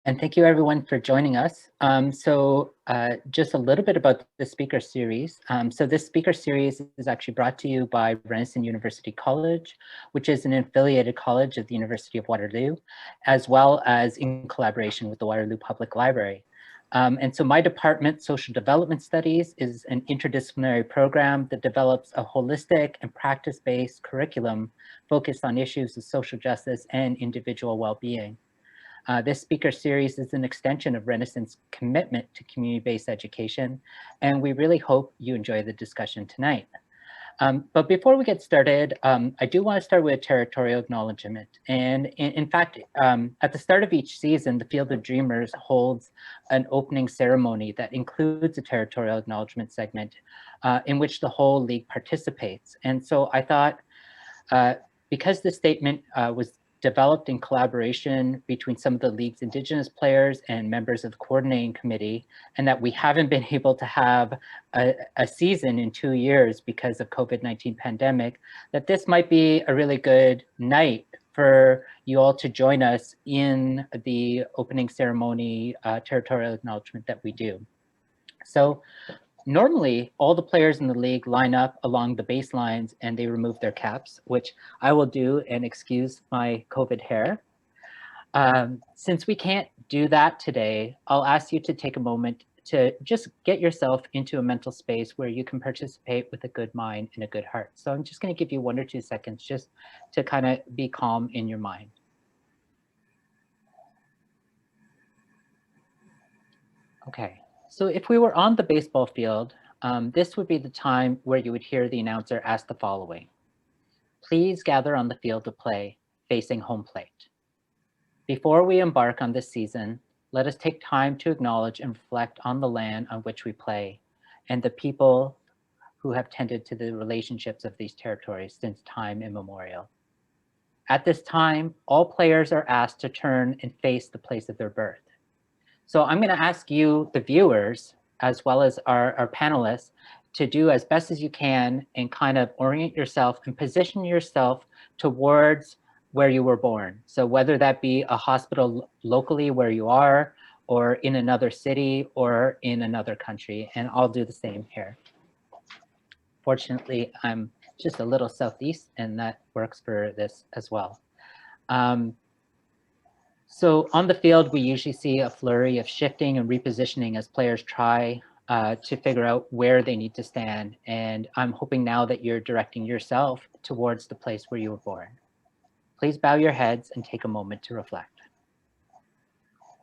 And thank you everyone for joining us. Just a little bit about the speaker series. This speaker series is actually brought to you by Renison University College, which is an affiliated college of the University of Waterloo, as well as in collaboration with the Waterloo Public Library. My department, Social Development Studies, is an interdisciplinary program that develops a holistic and practice-based curriculum focused on issues of social justice and individual well-being. This speaker series is an extension of Renison's commitment to community-based education, and we really hope you enjoy the discussion tonight. But before we get started, I do want to start with a territorial acknowledgement. And in fact, at the start of each season, the Field of Dreamers holds an opening ceremony that includes a territorial acknowledgement segment in which the whole league participates. And so I thought, because this statement was developed in collaboration between some of the league's Indigenous players and members of the coordinating committee, and that we haven't been able to have a season in 2 years because of COVID-19 pandemic, that this might be a really good night for you all to join us in the opening ceremony territorial acknowledgement that we do. So normally, all the players in the league line up along the baselines and they remove their caps, which I will do and excuse my COVID hair. Since we can't do that today, I'll ask you to take a moment to just get yourself into a mental space where you can participate with a good mind and a good heart. So I'm just going to give you 1 or 2 seconds just to kind of be calm in your mind. Okay. So if we were on the baseball field, this would be the time where you would hear the announcer ask the following: please gather on the field of play, facing home plate. Before we embark on this season, let us take time to acknowledge and reflect on the land on which we play and the people who have tended to the relationships of these territories since time immemorial. At this time, all players are asked to turn and face the place of their birth. So I'm going to ask you, the viewers, as well as our panelists, to do as best as you can and kind of orient yourself and position yourself towards where you were born. So whether that be a hospital locally where you are, or in another city, or in another country. And I'll do the same here. Fortunately, I'm just a little southeast, and that works for this as well. So on the field, we usually see a flurry of shifting and repositioning as players try to figure out where they need to stand. And I'm hoping now that you're directing yourself towards the place where you were born. Please bow your heads and take a moment to reflect.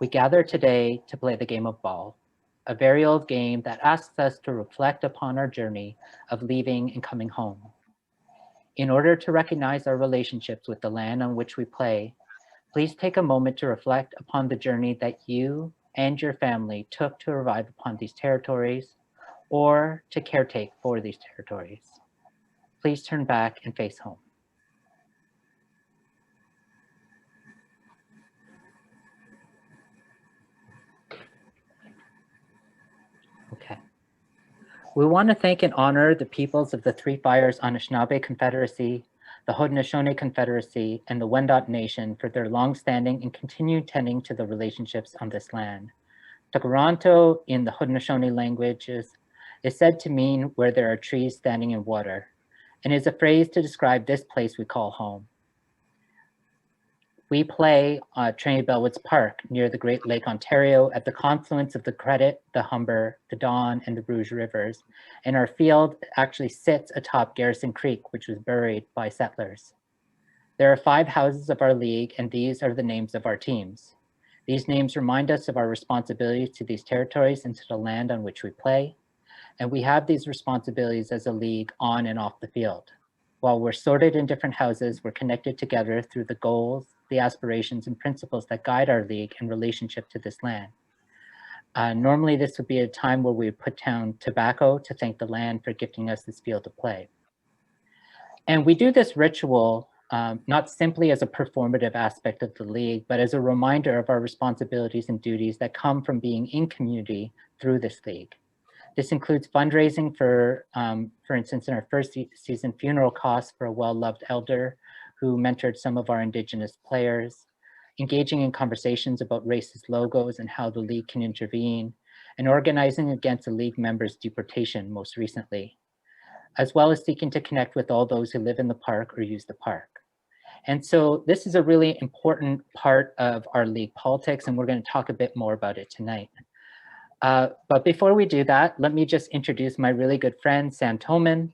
We gather today to play the game of ball, a very old game that asks us to reflect upon our journey of leaving and coming home. In order to recognize our relationships with the land on which we play, please take a moment to reflect upon the journey that you and your family took to arrive upon these territories or to caretake for these territories. Please turn back and face home. Okay. We want to thank and honor the peoples of the Three Fires Anishinaabe Confederacy, the Haudenosaunee Confederacy, and the Wendat Nation for their longstanding and continued tending to the relationships on this land. Takaranto in the Haudenosaunee languages is said to mean where there are trees standing in water, and is a phrase to describe this place we call home. We play Trinity Bellwoods Park near the Great Lake Ontario at the confluence of the Credit, the Humber, the Don, and the Rouge Rivers. And our field actually sits atop Garrison Creek, which was buried by settlers. There are 5 houses of our league, and these are the names of our teams. These names remind us of our responsibilities to these territories and to the land on which we play. And we have these responsibilities as a league on and off the field. While we're sorted in different houses, we're connected together through the goals, the aspirations, and principles that guide our league in relationship to this land. Normally, this would be a time where we put down tobacco to thank the land for gifting us this field to play. And we do this ritual not simply as a performative aspect of the league, but as a reminder of our responsibilities and duties that come from being in community through this league. This includes fundraising for instance, in our first season, funeral costs for a well-loved elder who mentored some of our Indigenous players, engaging in conversations about racist logos and how the league can intervene, and organizing against a league member's deportation most recently, as well as seeking to connect with all those who live in the park or use the park. And so this is a really important part of our league politics, and we're going to talk a bit more about it tonight. But before we do that, let me just introduce my really good friend, Sam Toman.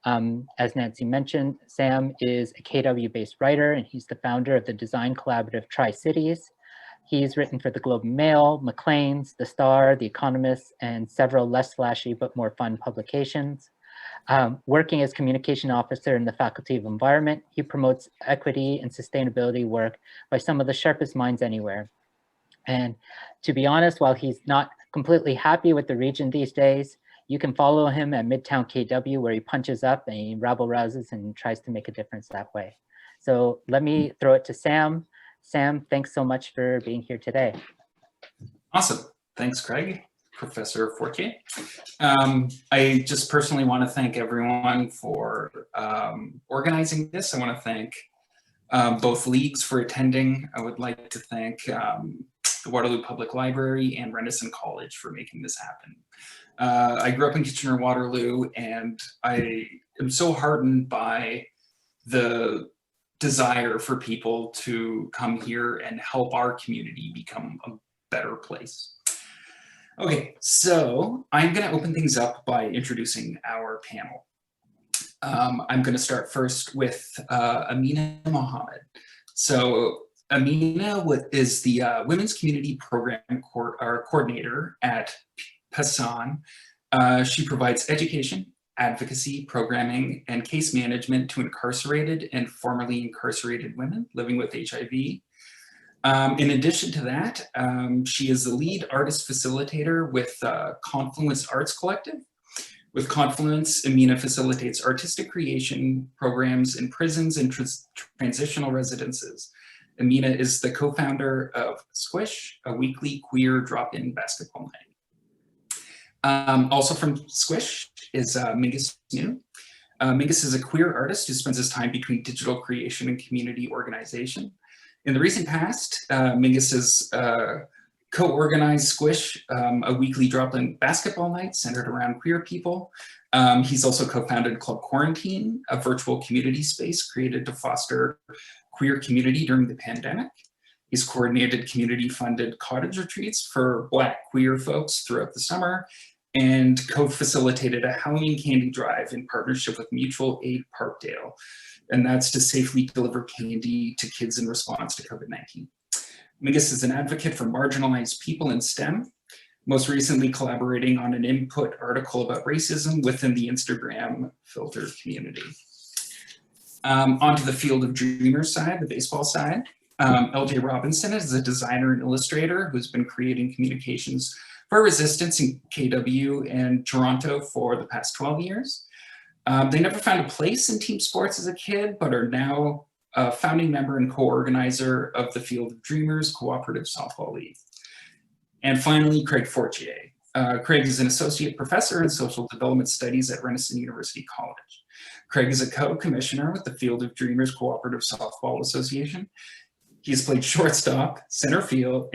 As Nancy mentioned, Sam is a KW-based writer, and he's the founder of the design collaborative TryCities. He's written for the Globe and Mail, Macleans, The Star, The Economist, and several less flashy but more fun publications. Working as communication officer in the Faculty of Environment, he promotes equity and sustainability work by some of the sharpest minds anywhere. And to be honest, while he's not completely happy with the region these days, you can follow him at Midtown KW, where he punches up and he rabble-rouses and tries to make a difference that way. So let me throw it to Sam. Sam, thanks so much for being here today. Awesome. Thanks, Craig, Professor Fortier. I just personally want to thank everyone for organizing this. I want to thank both leagues for attending. I would like to thank the Waterloo Public Library and Renison College for making this happen. I grew up in Kitchener-Waterloo, and I am so heartened by the desire for people to come here and help our community become a better place. Okay, so I'm going to open things up by introducing our panel. I'm going to start first with Amina Mohammed. So Amina is the Women's Community Program Coordinator at Passan. She provides education, advocacy, programming, and case management to incarcerated and formerly incarcerated women living with HIV. In addition to that, she is the lead artist facilitator with Confluence Arts Collective. With Confluence, Amina facilitates artistic creation programs in prisons and transitional residences. Amina is the co-founder of Sqwish, a weekly queer drop-in basketball night. Also from Sqwish is Mingus New. Mingus is a queer artist who spends his time between digital creation and community organization. In the recent past, Mingus has co-organized Sqwish, a weekly drop-in basketball night centered around queer people. He's also co-founded Club Quarantine, a virtual community space created to foster queer community during the pandemic. He's coordinated community-funded cottage retreats for Black queer folks throughout the summer, and co-facilitated a Halloween candy drive in partnership with Mutual Aid Parkdale, and that's to safely deliver candy to kids in response to COVID-19. Mingus is an advocate for marginalized people in STEM, most recently collaborating on an input article about racism within the Instagram filter community. Onto the Field of Dreamers side, the baseball side. LJ Robinson is a designer and illustrator who's been creating communications for resistance in KW and Toronto for the past 12 years. They never found a place in team sports as a kid, but are now a founding member and co-organizer of the Field of Dreamers Cooperative Softball League. And finally, Craig Fortier. Craig is an associate professor in social development studies at Renison University College. Craig is a co-commissioner with the Field of Dreamers Cooperative Softball Association. He's played shortstop, center field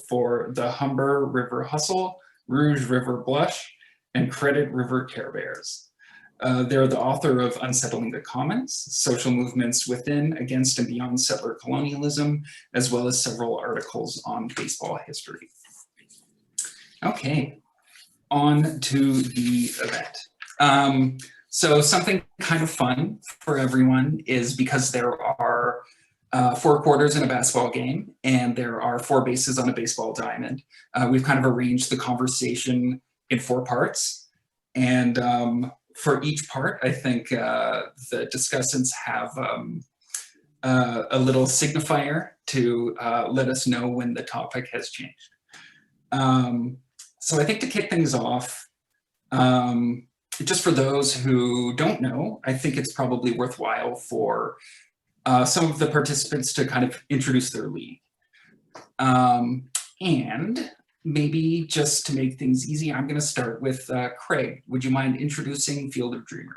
for the Humber River Hustle, Rouge River Blush, and Credit River Care Bears. They're the author of Unsettling the Commons, Social Movements Within, Against, and Beyond Settler Colonialism, as well as several articles on baseball history. Okay, on to the event. So something kind of fun for everyone is because there are 4 quarters in a basketball game, and there are 4 bases on a baseball diamond. We've kind of arranged the conversation in 4 parts. And for each part, I think the discussants have a little signifier to let us know when the topic has changed. So I think to kick things off, just for those who don't know, I think it's probably worthwhile for some of the participants to kind of introduce their league. And maybe just to make things easy, I'm going to start with Craig. Would you mind introducing Field of Dreamers?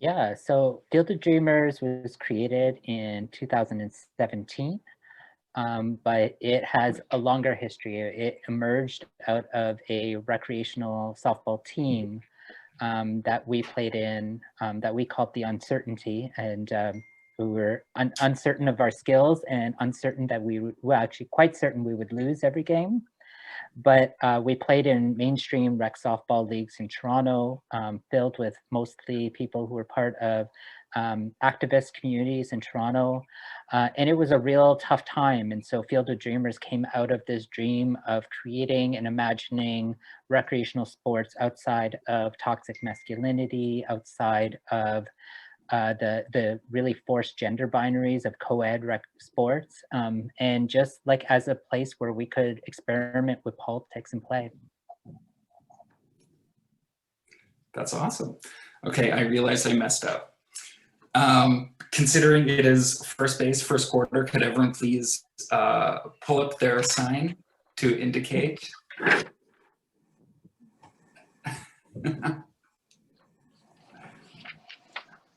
Yeah, so Field of Dreamers was created in 2017. but it has a longer history. It emerged out of a recreational softball team that we played in, that we called the Uncertainty, and we were uncertain of our skills and uncertain that well, actually quite certain we would lose every game. But we played in mainstream rec softball leagues in Toronto, filled with mostly people who were part of activist communities in Toronto. And it was a real tough time. And so Field of Dreamers came out of this dream of creating and imagining recreational sports outside of toxic masculinity, outside of the really forced gender binaries of co-ed rec sports, and just like as a place where we could experiment with politics and play. That's awesome. Okay, I realized I messed up. Considering it is first base, first quarter, could everyone please pull up their sign to indicate?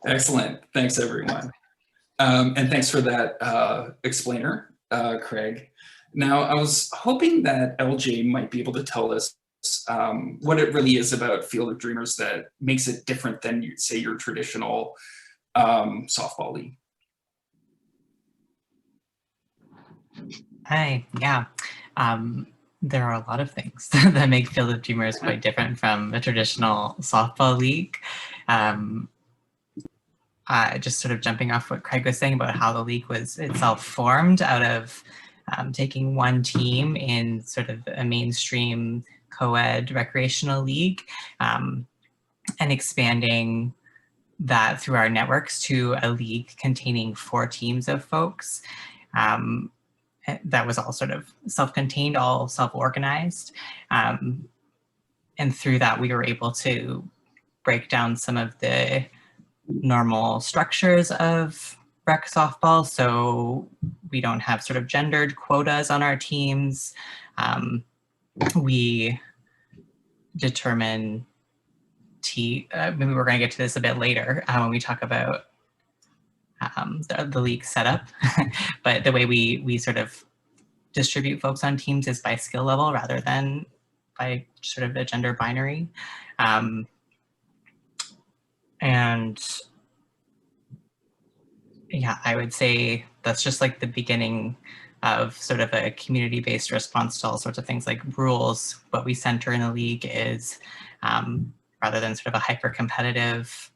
Excellent. Thanks, everyone. And thanks for that explainer, Craig. Now, I was hoping that LJ might be able to tell us what it really is about Field of Dreamers that makes it different than, say, your traditional softball league. Hi, yeah. There are a lot of things that make Field of Dreamers quite different from a traditional softball league. Just sort of jumping off what Craig was saying about how the league was itself formed out of taking one team in sort of a mainstream co-ed recreational league and expanding that through our networks to a league containing 4 teams of folks. That was all sort of self-contained, all self-organized. And through that, we were able to break down some of the normal structures of rec softball. So we don't have sort of gendered quotas on our teams. We determine maybe we're going to get to this a bit later when we talk about the league setup, but the way we sort of distribute folks on teams is by skill level rather than by sort of a gender binary. And yeah, I would say that's just like the beginning of sort of a community-based response to all sorts of things like rules. What we center in the league is rather than sort of a hyper-competitive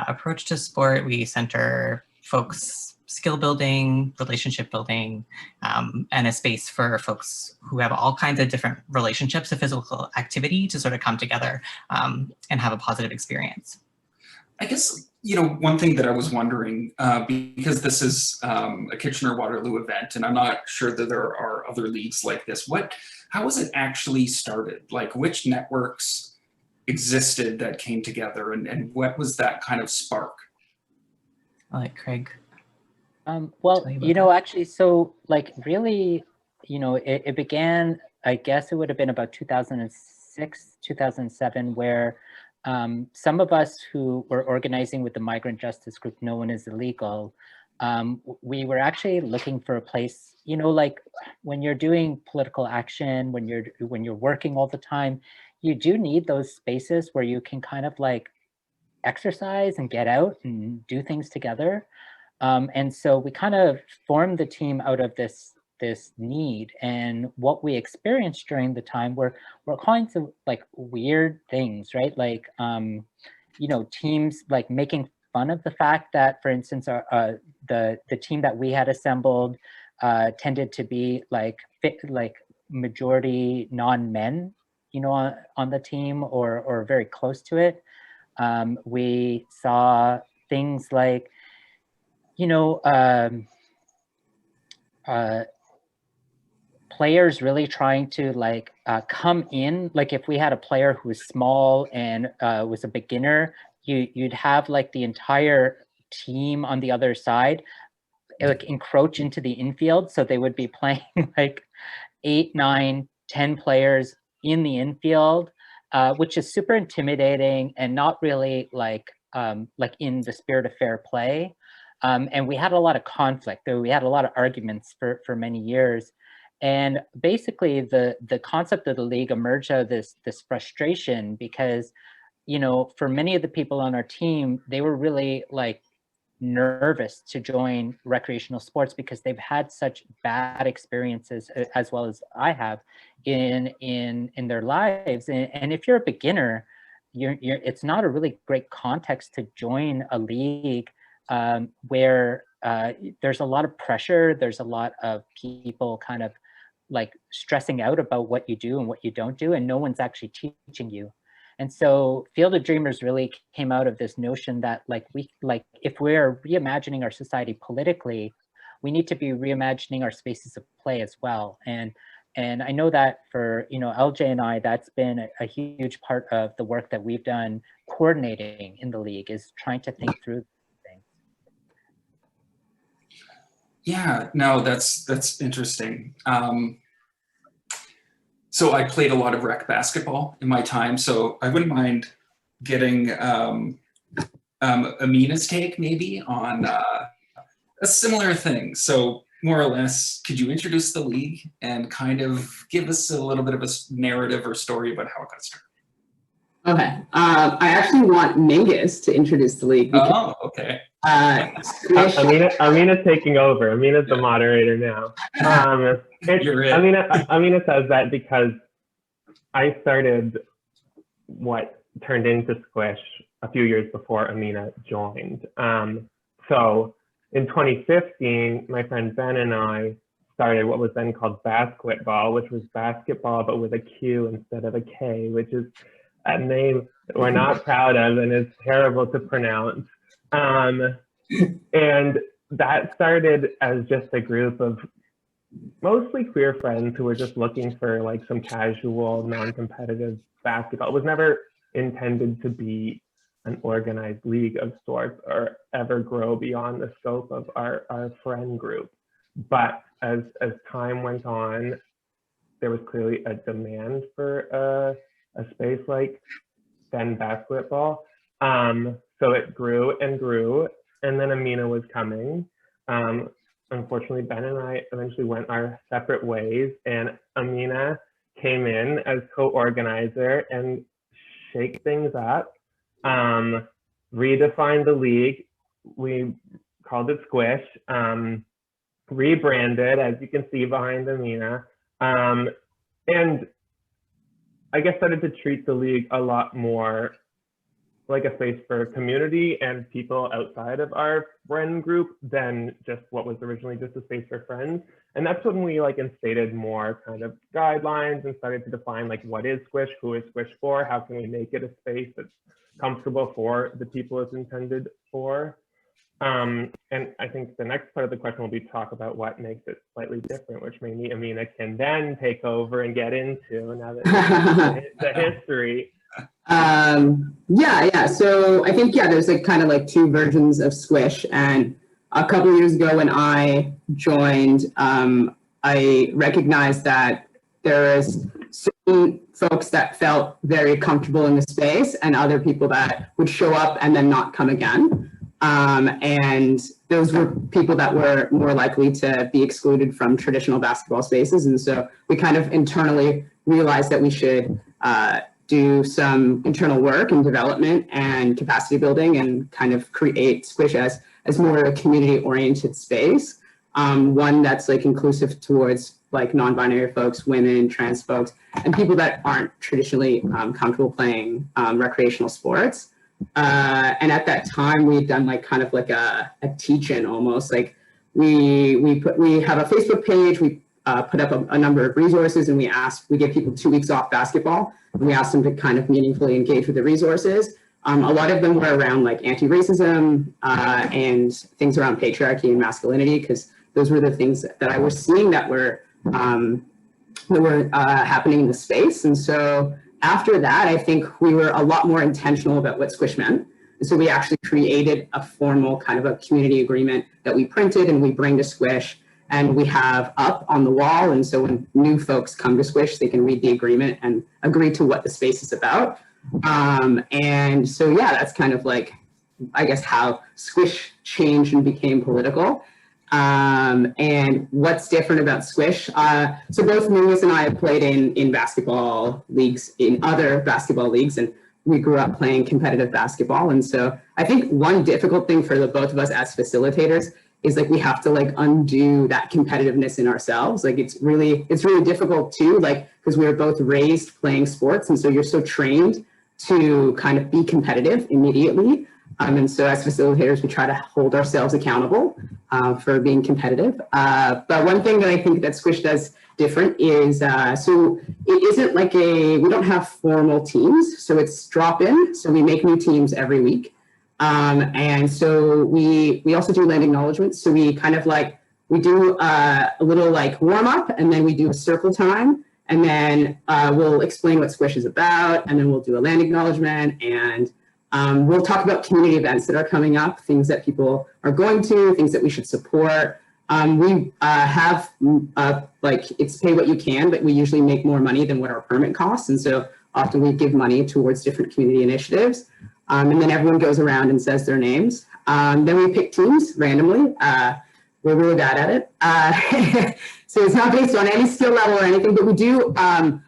approach to sport, we center folks' skill building, relationship building, and a space for folks who have all kinds of different relationships to physical activity to sort of come together and have a positive experience. I guess, you know, one thing that I was wondering, because this is a Kitchener-Waterloo event, and I'm not sure that there are other leagues like this, how was it actually started? Like, which networks existed that came together, and what was that kind of spark? I'll let Craig. Well, you know, actually, so like really, you know, it began, I guess it would have been about 2006, 2007, where some of us who were organizing with the migrant justice group known as Illegal, we were actually looking for a place, you know, like when you're doing political action, when you're working all the time, you do need those spaces where you can kind of like exercise and get out and do things together. And so we kind of formed the team out of this need, and what we experienced during the time were kinds of like weird things, right? Like, you know, teams like making fun of the fact that, for instance, the team that we had assembled tended to be like majority non-men, you know, on the team or very close to it. We saw things like, you know, players really trying to like come in. Like if we had a player who was small and was a beginner, you'd have like the entire team on the other side like encroach into the infield. So they would be playing like 8, 9, 10 players in the infield, which is super intimidating and not really like in the spirit of fair play. And we had a lot of conflict. We had a lot of arguments for many years. And basically the concept of the league emerged out of this frustration because, you know, for many of the people on our team, they were really like nervous to join recreational sports because they've had such bad experiences, as well as I have, in their lives. And if you're a beginner, it's not a really great context to join a league where there's a lot of pressure, there's a lot of people kind of like stressing out about what you do and what you don't do, and no one's actually teaching you. And so Field of Dreamers really came out of this notion that if we're reimagining our society politically, we need to be reimagining our spaces of play as well. And I know that for, you know, LJ and I, that's been a huge part of the work that we've done coordinating in the league, is trying to think through things. Yeah, no, that's interesting. So I played a lot of rec basketball in my time, so I wouldn't mind getting Amina's take maybe on a similar thing. So more or less, could you introduce the league and kind of give us a little bit of a narrative or story about how it got started? Okay, I actually want Mingus to introduce the league. Because, oh, okay. Amina's taking over. Amina's the moderator now. Amina says that because I started what turned into Sqwish a few years before Amina joined. So in 2015, my friend Ben and I started what was then called basketball, which was basketball but with a Q instead of a K, which is a name that we're not proud of and is terrible to pronounce. And that started as just a group of mostly queer friends who were just looking for like some casual, non-competitive basketball. It was never intended to be an organized league of sorts or ever grow beyond the scope of our friend group. But as time went on, there was clearly a demand for a space like then basketball. So it grew and grew, and then Amina was coming. Unfortunately, Ben and I eventually went our separate ways, and Amina came in as co-organizer and shake things up, redefined the league. We called it Sqwish, rebranded, as you can see behind Amina, and I guess started to treat the league a lot more like a space for community and people outside of our friend group than just what was originally just a space for friends. And that's when we like instated more kind of guidelines and started to define like what is Sqwish, who is Sqwish for, how can we make it a space that's comfortable for the people it's intended for. And I think the next part of the question will be talk about what makes it slightly different, which maybe Amina can then take over and get into now that the history. Yeah. So I think, there's like kind of like two versions of Sqwish. And a couple of years ago when I joined, I recognized that there is certain folks that felt very comfortable in the space and other people that would show up and then not come again. And those were people that were more likely to be excluded from traditional basketball spaces. And so we kind of internally realized that we should do some internal work and development and capacity building and kind of create Sqwish as more of a community-oriented space, one that's like inclusive towards like non-binary folks, women, trans folks, and people that aren't traditionally comfortable playing recreational sports. And at that time, we had done like kind of like a teach-in almost. Like we have a Facebook page. We put up a number of resources, and we give people 2 weeks off basketball, and we asked them to kind of meaningfully engage with the resources. A lot of them were around like anti-racism and things around patriarchy and masculinity, because those were the things that I was seeing that were happening in the space. And so after that, I think we were a lot more intentional about what Sqwish meant. And so we actually created a formal kind of a community agreement that we printed and we bring to Sqwish, and we have up on the wall. And so when new folks come to Sqwish, they can read the agreement and agree to what the space is about. And so, that's kind of like I guess, how Sqwish changed and became political. And what's different about Sqwish? So both Mingus and I have played in basketball leagues, in other basketball leagues, and we grew up playing competitive basketball. And so I think one difficult thing for the both of us as facilitators is like we have to like undo that competitiveness in ourselves. Like it's really difficult too, like because we were both raised playing sports, and so you're so trained to kind of be competitive immediately. And so as facilitators, we try to hold ourselves accountable for being competitive. But one thing that I think that Sqwish does different is, so it isn't like we don't have formal teams, so it's drop-in. So we make new teams every week. And so we also do land acknowledgements. So we kind of like, we do a little like warm up, and then we do a circle time. And then we'll explain what Sqwish is about, and then we'll do a land acknowledgement, and we'll talk about community events that are coming up, things that people are going to, things that we should support. We have like it's pay what you can, but we usually make more money than what our permit costs. And so often we give money towards different community initiatives. And then everyone goes around and says their names. Then we pick teams randomly. We're really bad at it. So it's not based on any skill level or anything, but we do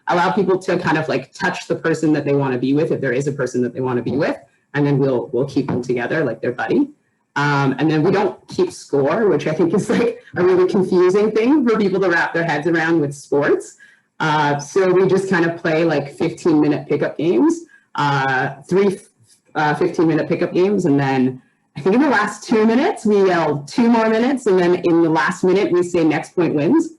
allow people to kind of like touch the person that they want to be with, if there is a person that they want to be with, and then we'll keep them together like their buddy. And then we don't keep score, which I think is like a really confusing thing for people to wrap their heads around with sports. So we just kind of play like 15-minute pickup games, three 15-minute pickup games, and then I think in the last 2 minutes, we yell 2 more minutes, and then in the last minute, we say next point wins.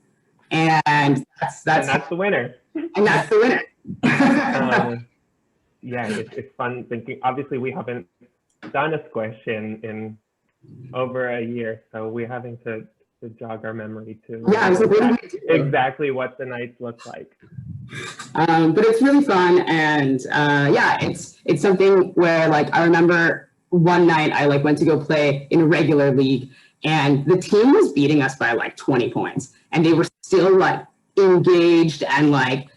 And that's the winner. And that's the winner. Yeah, it's fun thinking. Obviously, we haven't done a Sqwish in over a year, so we're having to jog our memory to exactly what the nights look like. But it's really fun, and yeah, it's something where like I remember one night I like went to go play in a regular league, and the team was beating us by like 20 points, and they were still like engaged and like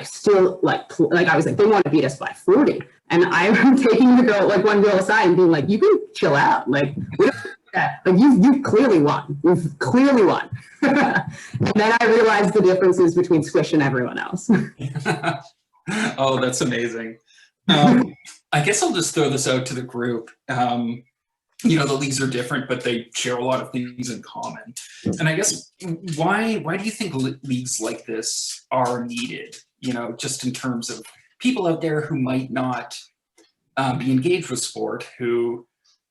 still like I was like, they want to beat us by 40, and I'm taking the girl, like one girl aside and being like, you can chill out, like you clearly won. You've clearly won. And then I realized the differences between Sqwish and everyone else. Oh, that's amazing. I guess I'll just throw this out to the group. You know, the leagues are different, but they share a lot of things in common. And I guess why do you think leagues like this are needed? You know, just in terms of people out there who might not be engaged with sport, who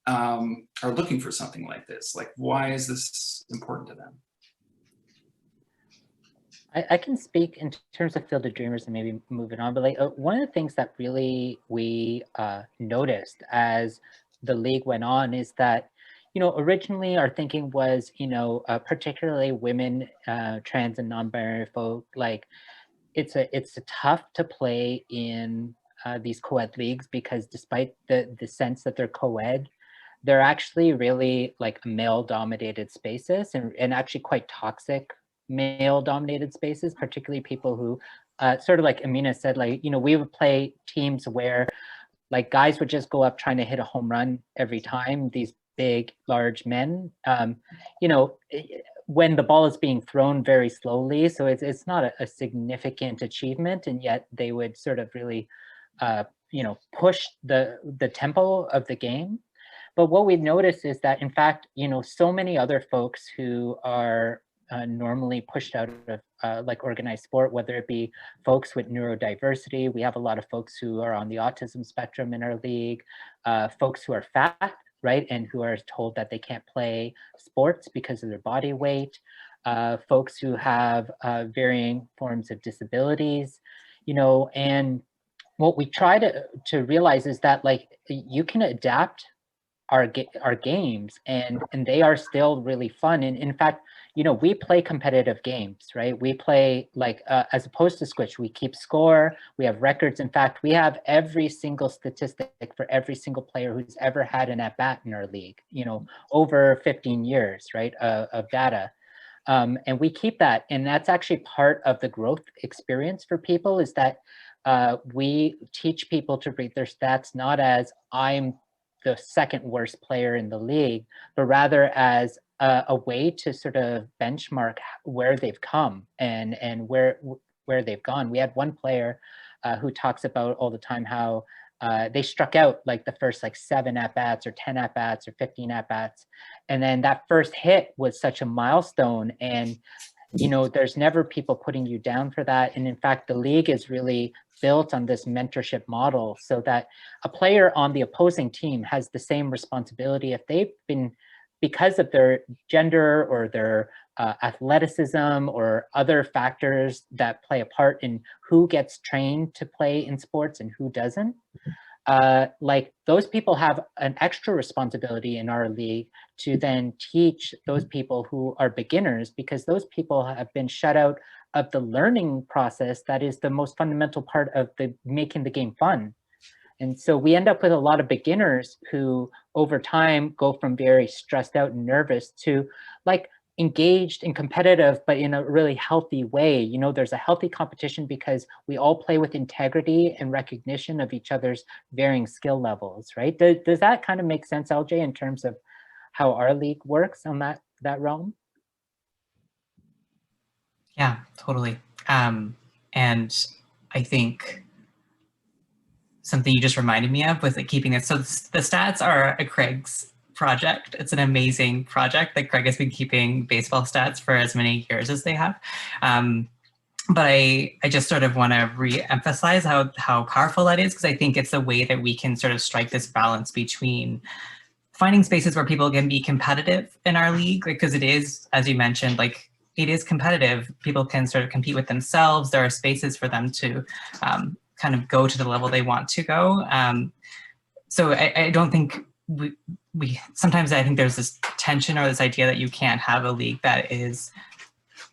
are looking for something like this. Like, why is this important to them? I can speak in terms of Field of Dreamers and maybe moving on, but like one of the things that really we noticed as the league went on is that, you know, originally our thinking was, you know, particularly women, trans and non-binary folk, like it's tough to play in these co-ed leagues, because despite the sense that they're co-ed, they're actually really like male-dominated spaces, and actually quite toxic male-dominated spaces, particularly people who, sort of like Amina said, like, you know, we would play teams where like guys would just go up trying to hit a home run every time, these big, large men, you know, when the ball is being thrown very slowly. So it's not a significant achievement, and yet they would sort of really, you know, push the tempo of the game. But what we've noticed is that, in fact, you know, so many other folks who are normally pushed out of like organized sport, whether it be folks with neurodiversity. We have a lot of folks who are on the autism spectrum in our league, folks who are fat, right, and who are told that they can't play sports because of their body weight, folks who have varying forms of disabilities, you know. And what we try to realize is that, like, you can adapt our games, and they are still really fun. And in fact, you know, we play competitive games, right? We play like, as opposed to Sqwish, we keep score, we have records. In fact, we have every single statistic for every single player who's ever had an at-bat in our league, you know, over 15 years, right, of data. And we keep that, and that's actually part of the growth experience for people, is that we teach people to read their stats not as I'm the second worst player in the league, but rather as a way to sort of benchmark where they've come and where they've gone. We had one player who talks about all the time how they struck out like the first like 7 at-bats or 10 at-bats or 15 at-bats. And then that first hit was such a milestone. And, you know, there's never people putting you down for that. And in fact, the league is really built on this mentorship model so that a player on the opposing team has the same responsibility if they've been, because of their gender or their athleticism or other factors that play a part in who gets trained to play in sports and who doesn't. Like those people have an extra responsibility in our league to then teach those people who are beginners, because those people have been shut out of the learning process that is the most fundamental part of making the game fun. And so we end up with a lot of beginners who over time go from very stressed out and nervous to like engaged and competitive, but in a really healthy way. You know, there's a healthy competition because we all play with integrity and recognition of each other's varying skill levels, right? Does that kind of make sense, LJ, in terms of how our league works on that realm? Yeah, totally. And I think something you just reminded me of was like keeping it. So the stats are a Craig's project. It's an amazing project that Craig has been keeping baseball stats for as many years as they have. But I just sort of want to re-emphasize how powerful that is, because I think it's a way that we can sort of strike this balance between finding spaces where people can be competitive in our league, because it is, as you mentioned, like it is competitive. People can sort of compete with themselves. There are spaces for them to kind of go to the level they want to go. So I don't think we sometimes I think there's this tension or this idea that you can't have a league that is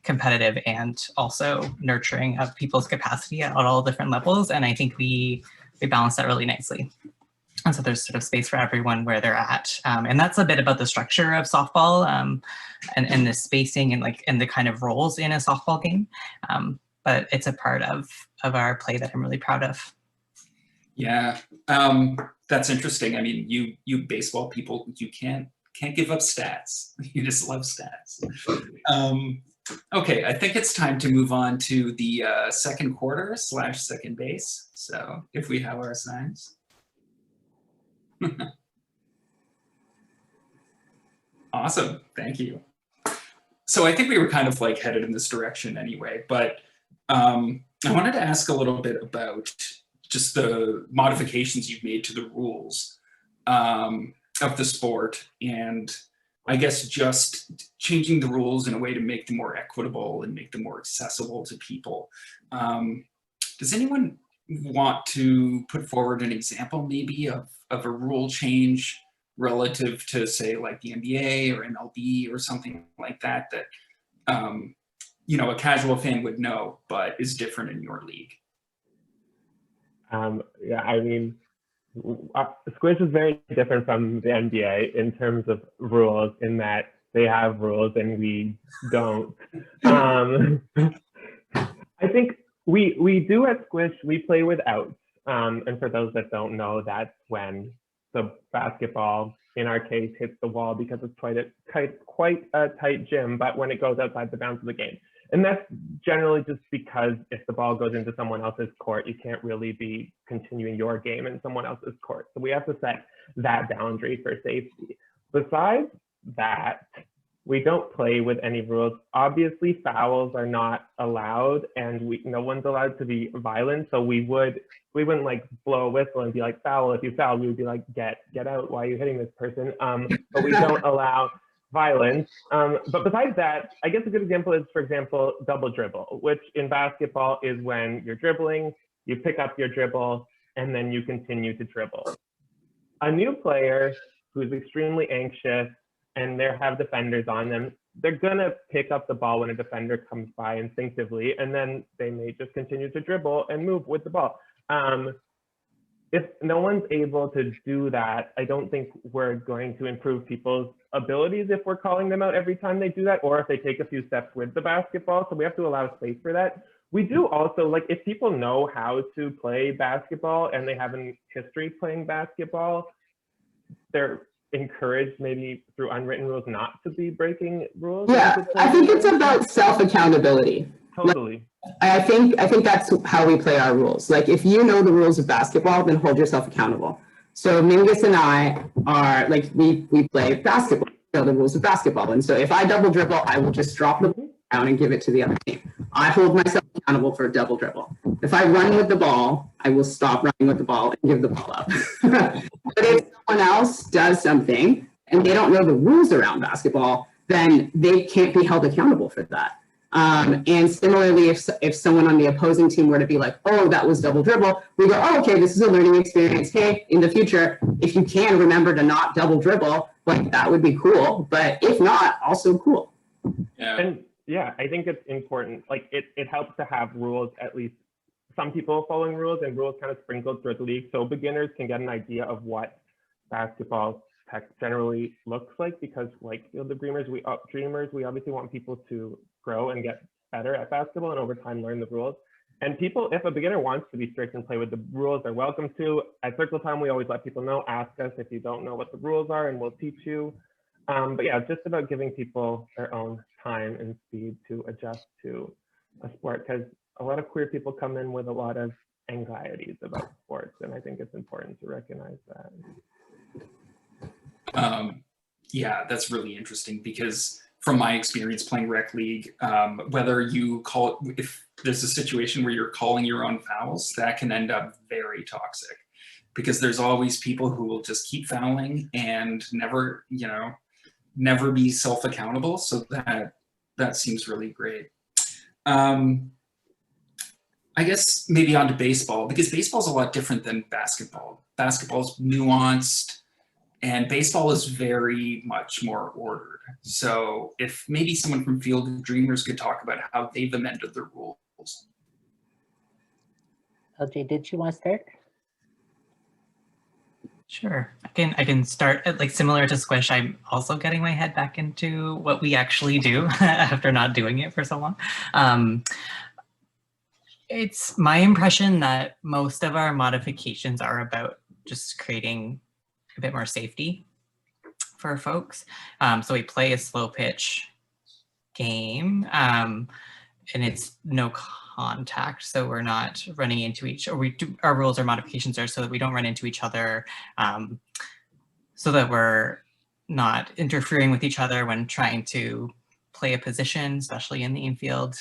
competitive and also nurturing of people's capacity at all different levels. And I think we balance that really nicely. And so there's sort of space for everyone where they're at. And that's a bit about the structure of softball and the spacing and the kind of roles in a softball game. But it's a part of our play that I'm really proud of. Yeah, that's interesting. I mean, you baseball people, you can't give up stats. You just love stats. Okay, I think it's time to move on to the second quarter / second base. So if we have our signs. Awesome, thank you. So I think we were kind of like headed in this direction anyway, but I wanted to ask a little bit about just the modifications you've made to the rules of the sport, and I guess just changing the rules in a way to make them more equitable and make them more accessible to people. Does anyone want to put forward an example maybe of a rule change relative to, say, like the NBA or MLB or something like that, you know, a casual fan would know, but is different in your league? Yeah, I mean, Sqwish is very different from the NBA in terms of rules, in that they have rules and we don't. I think we do at Sqwish, we play with outs. And for those that don't know, that's when the basketball, in our case, hits the wall because it's quite a tight gym, but when it goes outside the bounds of the game. And that's generally just because if the ball goes into someone else's court, you can't really be continuing your game in someone else's court. So we have to set that boundary for safety. Besides that, we don't play with any rules. Obviously, fouls are not allowed, and no one's allowed to be violent. So we wouldn't like blow a whistle and be like, foul. If you foul, we would be like, get out. Why are you hitting this person? But we don't allow violence. But besides that, I guess a good example is, for example, double dribble, which in basketball is when you're dribbling, you pick up your dribble, and then you continue to dribble. A new player who's extremely anxious and they have defenders on them, they're gonna pick up the ball when a defender comes by instinctively, and then they may just continue to dribble and move with the ball. If no one's able to do that, I don't think we're going to improve people's abilities if we're calling them out every time they do that, or if they take a few steps with the basketball. So we have to allow space for that. We do also, like, if people know how to play basketball and they have a history playing basketball, they're encouraged maybe through unwritten rules not to be breaking rules? Yeah, I think it's about self-accountability. Totally. I think that's how we play our rules. Like, if you know the rules of basketball, then hold yourself accountable. So Mingus and I are like, we play basketball, we know the rules of basketball. And so if I double dribble, I will just drop the ball down and give it to the other team. I hold myself accountable for a double dribble. If I run with the ball, I will stop running with the ball and give the ball up. But if someone else does something and they don't know the rules around basketball, then they can't be held accountable for that. And similarly, if someone on the opposing team were to be like, oh, that was double dribble, we go, oh, okay, this is a learning experience. Hey, in the future, if you can remember to not double dribble, like, that would be cool. But if not, also cool. Yeah. And yeah, I think it's important. Like, it helps to have rules, at least some people following rules, and rules kind of sprinkled throughout the league, so beginners can get an idea of what basketball tech generally looks like. Because like Field of Dreamers, we obviously want people to grow and get better at basketball and over time learn the rules. And people, if a beginner wants to be strict and play with the rules, they're welcome to. At Circle Time, we always let people know, ask us if you don't know what the rules are and we'll teach you. But yeah, it's just about giving people their own time and speed to adjust to a sport, because a lot of queer people come in with a lot of anxieties about sports, and I think it's important to recognize that. Yeah, that's really interesting, because from my experience playing rec league, whether you call it, if there's a situation where you're calling your own fouls, that can end up very toxic, because there's always people who will just keep fouling and never, never be self-accountable. So that seems really great. I guess maybe onto baseball, because baseball's a lot different than basketball. Basketball's nuanced, and baseball is very much more ordered. So if maybe someone from Field of Dreamers could talk about how they've amended the rules. LJ, did you want to start? Sure, I can start at, like, similar to Sqwish. I'm also getting my head back into what we actually do after not doing it for so long. It's my impression that most of our modifications are about just creating a bit more safety for folks. So we play a slow pitch game, and it's no contact, so we're not running into our rules or modifications are so that we don't run into each other, so that we're not interfering with each other when trying to play a position, especially in the infield.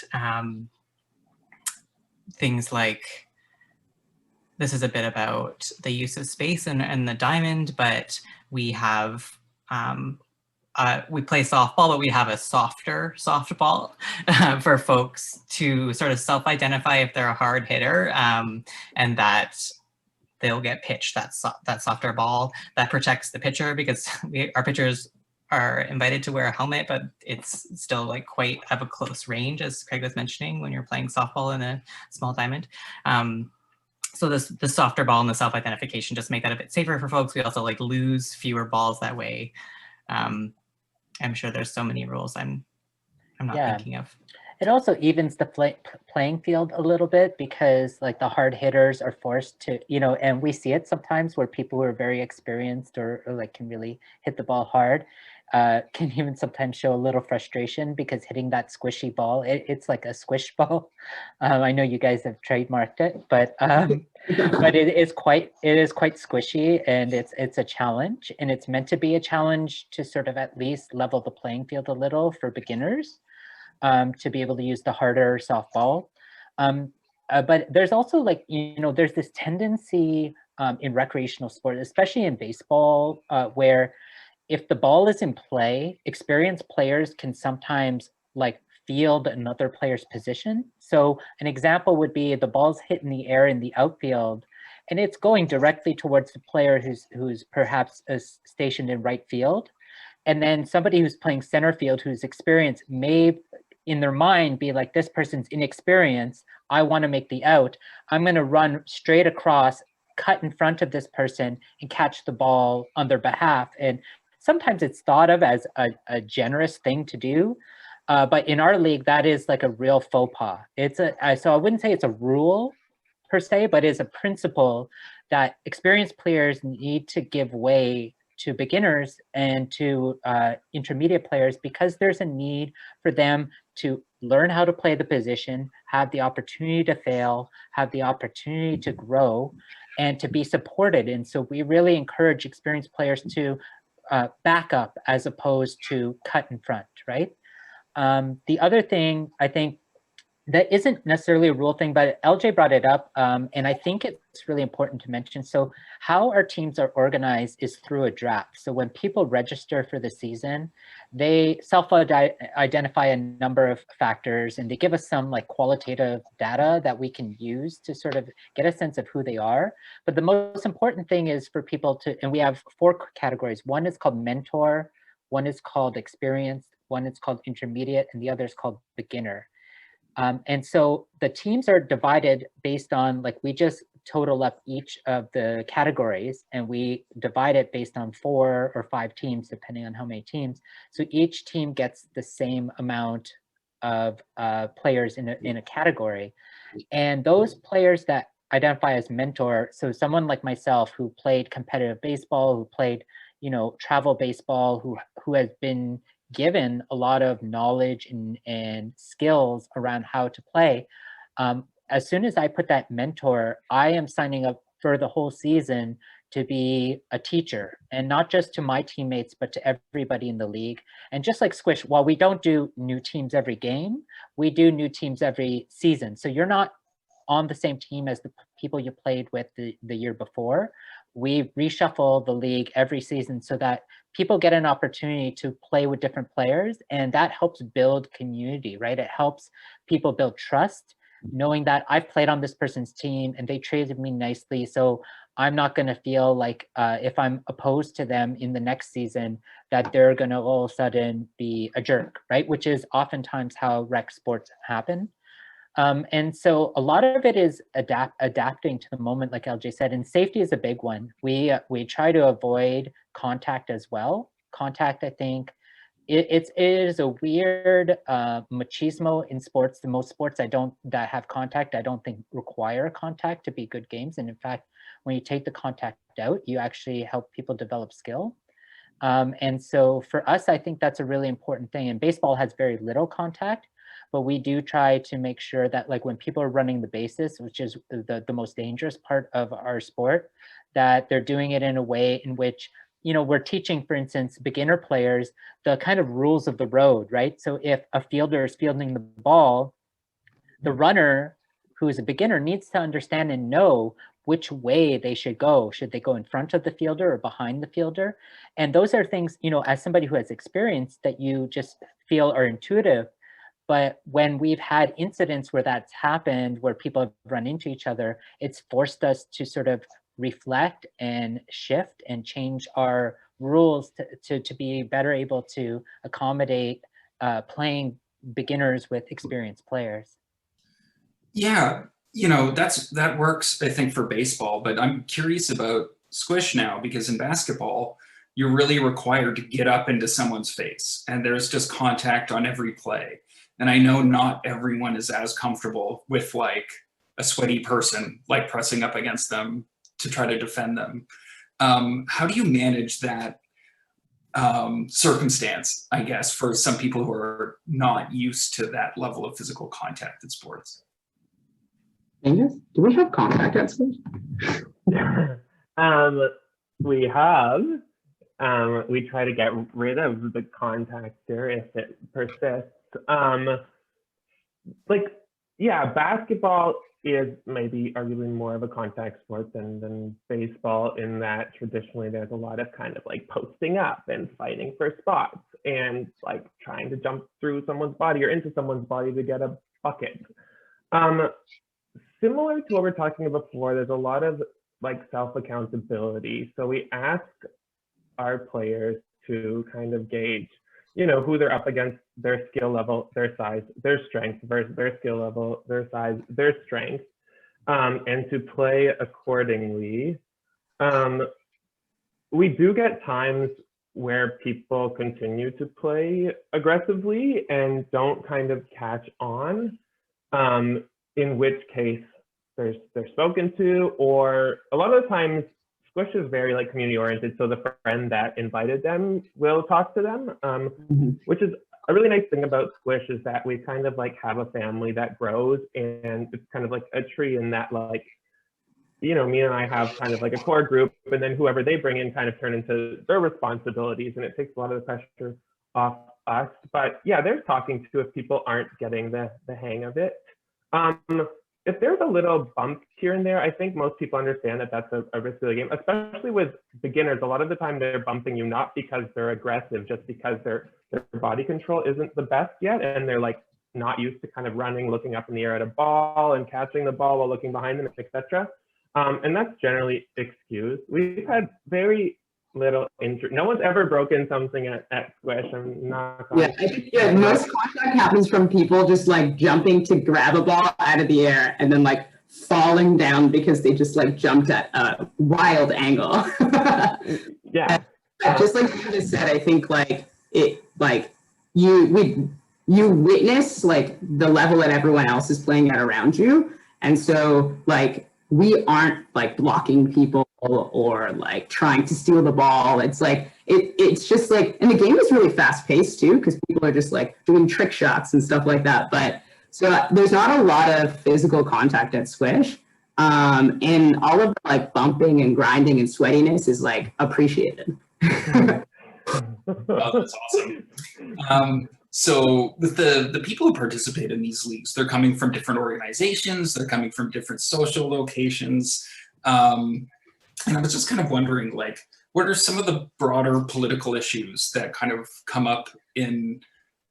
Things like, this is a bit about the use of space and the diamond, but we have, we play softball, but we have a softer softball for folks to sort of self-identify if they're a hard hitter, and that they'll get pitched that softer ball that protects the pitcher, because our pitchers are invited to wear a helmet, but it's still like quite of a close range, as Craig was mentioning, when you're playing softball in a small diamond. So the softer ball and the self-identification just make that a bit safer for folks. We also like lose fewer balls that way. I'm sure there's so many rules I'm not thinking of. It also evens the playing field a little bit, because like the hard hitters are forced to, and we see it sometimes where people who are very experienced or like can really hit the ball hard can even sometimes show a little frustration, because hitting that squishy ball, it's like a squish ball. I know you guys have trademarked it, but it is quite squishy, and it's a challenge, and it's meant to be a challenge to sort of at least level the playing field a little for beginners, to be able to use the harder softball. But there's also like, there's this tendency in recreational sport, especially in baseball, where if the ball is in play, experienced players can sometimes like field another player's position. So an example would be the ball's hit in the air in the outfield, and it's going directly towards the player who's perhaps stationed in right field. And then somebody who's playing center field who's experienced may in their mind be like, this person's inexperienced, I want to make the out, I'm going to run straight across, cut in front of this person and catch the ball on their behalf. And sometimes it's thought of as a generous thing to do, but in our league, that is like a real faux pas. So I wouldn't say it's a rule per se, but it's a principle that experienced players need to give way to beginners and to intermediate players, because there's a need for them to learn how to play the position, have the opportunity to fail, have the opportunity to grow, and to be supported. And so we really encourage experienced players to back up as opposed to cut in front, right? The other thing I think that isn't necessarily a rule thing, but LJ brought it up, and I think it's really important to mention. So how our teams are organized is through a draft. So when people register for the season, they self-identify a number of factors, and they give us some like qualitative data that we can use to sort of get a sense of who they are. But the most important thing is for people to, and we have 4 categories. One is called mentor, one is called experienced, one is called intermediate, and the other is called beginner. And so the teams are divided based on, like, we just total up each of the categories and we divide it based on 4 or 5 teams, depending on how many teams. So each team gets the same amount of players in a category. And those players that identify as mentor, so someone like myself who played competitive baseball, who played, you know, travel baseball, who has been given a lot of knowledge and skills around how to play. As soon as I put that mentor, I am signing up for the whole season to be a teacher, and not just to my teammates, but to everybody in the league. And just like Sqwish, while we don't do new teams every game, we do new teams every season. So you're not on the same team as the people you played with the year before. We reshuffle the league every season so that people get an opportunity to play with different players, and that helps build community, right? It helps people build trust, knowing that I've played on this person's team and they treated me nicely, so I'm not going to feel like if I'm opposed to them in the next season that they're going to all of a sudden be a jerk, right? Which is oftentimes how rec sports happen. And so a lot of it is adapting to the moment, like LJ said, and safety is a big one. We try to avoid contact as well. Contact, I think, it is a weird machismo in sports. The most sports that have contact, I don't think require contact to be good games. And in fact, when you take the contact out, you actually help people develop skill. And so for us, I think that's a really important thing. And baseball has very little contact, but we do try to make sure that, like, when people are running the bases, which is the most dangerous part of our sport, that they're doing it in a way in which, you know, we're teaching, for instance, beginner players the kind of rules of the road, right? So if a fielder is fielding the ball, the runner who is a beginner needs to understand and know which way they should go. Should they go in front of the fielder or behind the fielder? And those are things, you know, as somebody who has experience, that you just feel are intuitive. But when we've had incidents where that's happened, where people have run into each other, it's forced us to sort of reflect and shift and change our rules to be better able to accommodate playing beginners with experienced players. Yeah, you know, that works, I think, for baseball, but I'm curious about Sqwish now, because in basketball, you're really required to get up into someone's face, and there's just contact on every play. And I know not everyone is as comfortable with, like, a sweaty person, like, pressing up against them to try to defend them. How do you manage that circumstance, I guess, for some people who are not used to that level of physical contact in sports? Angus, do we have contact at Sqwish? We have. We try to get rid of the contactor if it persists. Like, yeah, basketball is maybe arguably more of a contact sport than baseball, in that traditionally there's a lot of kind of like posting up and fighting for spots and like trying to jump through someone's body or into someone's body to get a bucket. Similar to what we were talking about before, there's a lot of like self-accountability. So we ask our players to kind of gauge, you know, who they're up against, their skill level, their size, their strength versus their skill level, their size, their strength, and to play accordingly. We do get times where people continue to play aggressively and don't kind of catch on, in which case they're spoken to, or a lot of the times Sqwish is very like community oriented. So the friend that invited them will talk to them, which is a really nice thing about Sqwish is that we kind of like have a family that grows, and it's kind of like a tree in that like, you know, me and I have kind of like a core group, and then whoever they bring in kind of turn into their responsibilities, and it takes a lot of the pressure off us. But yeah, there's talking to if people aren't getting the hang of it. If there's a little bump here and there, I think most people understand that that's a risk of the game, especially with beginners. A lot of the time they're bumping you not because they're aggressive, just because their body control isn't the best yet, and they're like not used to kind of running, looking up in the air at a ball and catching the ball while looking behind them, etc. And that's generally excused. We've had very little injury. No one's ever broken something at Sqwish. I'm not. Yeah, I think most contact happens from people just like jumping to grab a ball out of the air and then like falling down because they just like jumped at a wild angle. Yeah. Just like you just said, I think like it like you witness like the level that everyone else is playing at around you, and so like we aren't like blocking people or like trying to steal the ball. It's like it's just like, and the game is really fast paced too, because people are just like doing trick shots and stuff like that. But so there's not a lot of physical contact at Sqwish, and all of the like bumping and grinding and sweatiness is like appreciated. Oh, that's awesome. So with the people who participate in these leagues, they're coming from different organizations, they're coming from different social locations. And I was just kind of wondering, like, what are some of the broader political issues that kind of come up in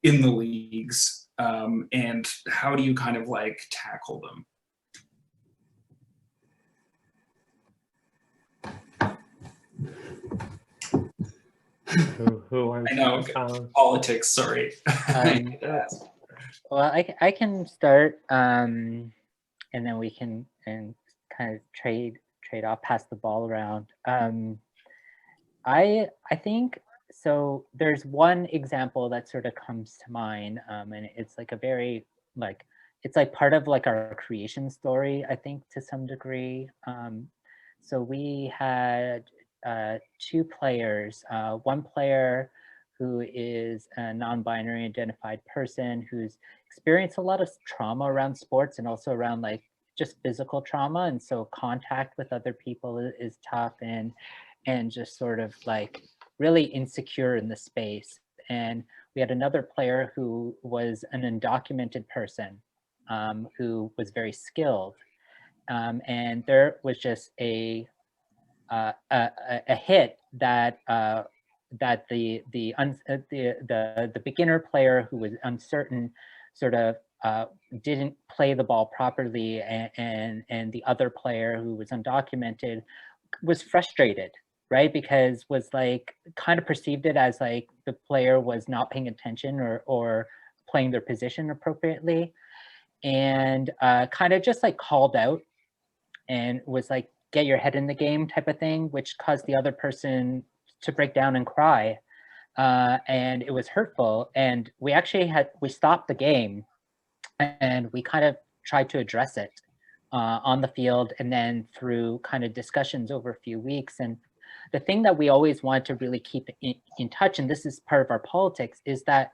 the leagues, and how do you kind of like tackle them? Who wants I know, politics, sorry. Well, I can start, and then we can kind of trade off, pass the ball around. I think so. There's one example that sort of comes to mind, and it's like a very like it's like part of like our creation story, I think, to some degree. So we had two players. One player who is a non-binary identified person who's experienced a lot of trauma around sports and also around like just physical trauma, and so contact with other people is tough, and just sort of like really insecure in the space. And we had another player who was an undocumented person, who was very skilled, and there was just a hit that that the beginner player who was uncertain sort of didn't play the ball properly, and the other player who was undocumented was frustrated, right? Because was like kind of perceived it as like the player was not paying attention or playing their position appropriately, and kind of just like called out and was like, get your head in the game type of thing, which caused the other person to break down and cry. And it was hurtful. And we actually we stopped the game and we kind of tried to address it on the field, and then through kind of discussions over a few weeks. And the thing that we always want to really keep in touch, and this is part of our politics, is that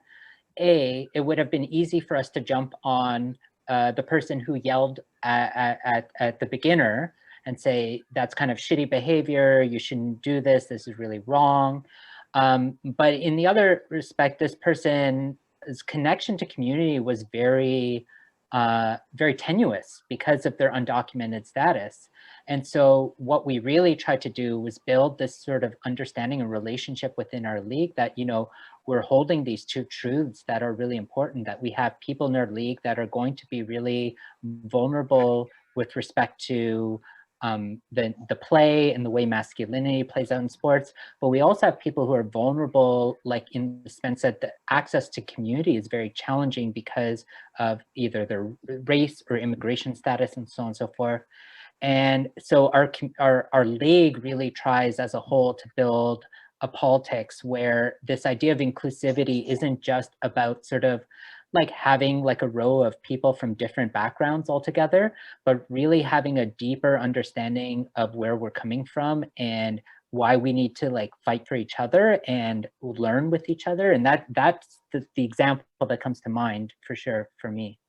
it would have been easy for us to jump on the person who yelled at the beginner and say, that's kind of shitty behavior, you shouldn't do this, this is really wrong. But in the other respect, this person's connection to community was very tenuous because of their undocumented status. And so what we really tried to do was build this sort of understanding and relationship within our league that, you know, we're holding these two truths that are really important, that we have people in our league that are going to be really vulnerable with respect to the play and the way masculinity plays out in sports, but we also have people who are vulnerable, like in the sense that the access to community is very challenging because of either their race or immigration status and so on and so forth. And so our league really tries as a whole to build a politics where this idea of inclusivity isn't just about sort of like having like a row of people from different backgrounds all together, but really having a deeper understanding of where we're coming from and why we need to like fight for each other and learn with each other. And that's the example that comes to mind for sure for me.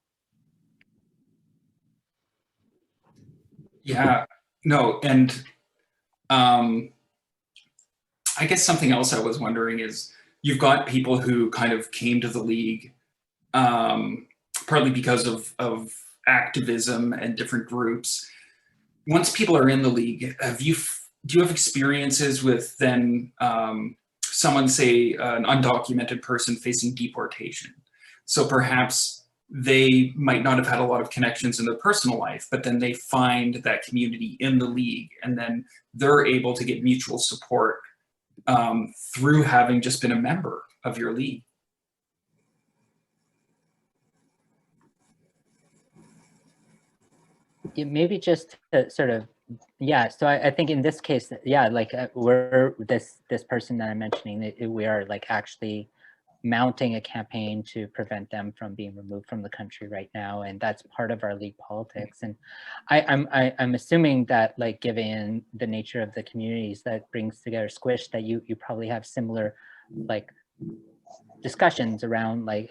Yeah, no, and I guess something else I was wondering is you've got people who kind of came to the league partly because of activism and different groups. Once people are in the league, do you have experiences with then someone, say an undocumented person facing deportation? So perhaps they might not have had a lot of connections in their personal life, but then they find that community in the league, and then they're able to get mutual support through having just been a member of your league. Yeah, maybe just to sort of, yeah. So I think in this case, yeah, like we're this person that I'm mentioning, we are like actually mounting a campaign to prevent them from being removed from the country right now, and that's part of our league politics. And I'm assuming that, like, given the nature of the communities that brings together Sqwish, that you probably have similar like discussions around like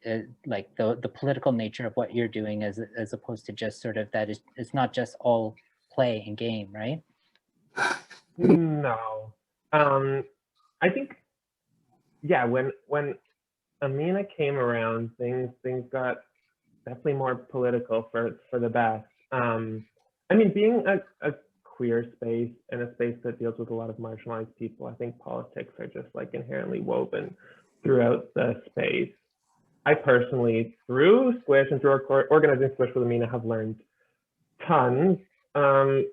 the political nature of what you're doing, as opposed to just sort of that it's not just all play and game, right? No, I think, yeah, when Amina came around, things got definitely more political for the best. I mean, being a queer space and a space that deals with a lot of marginalized people, I think politics are just like inherently woven throughout the space. I personally, through Sqwish and through organizing Sqwish with Amina, have learned tons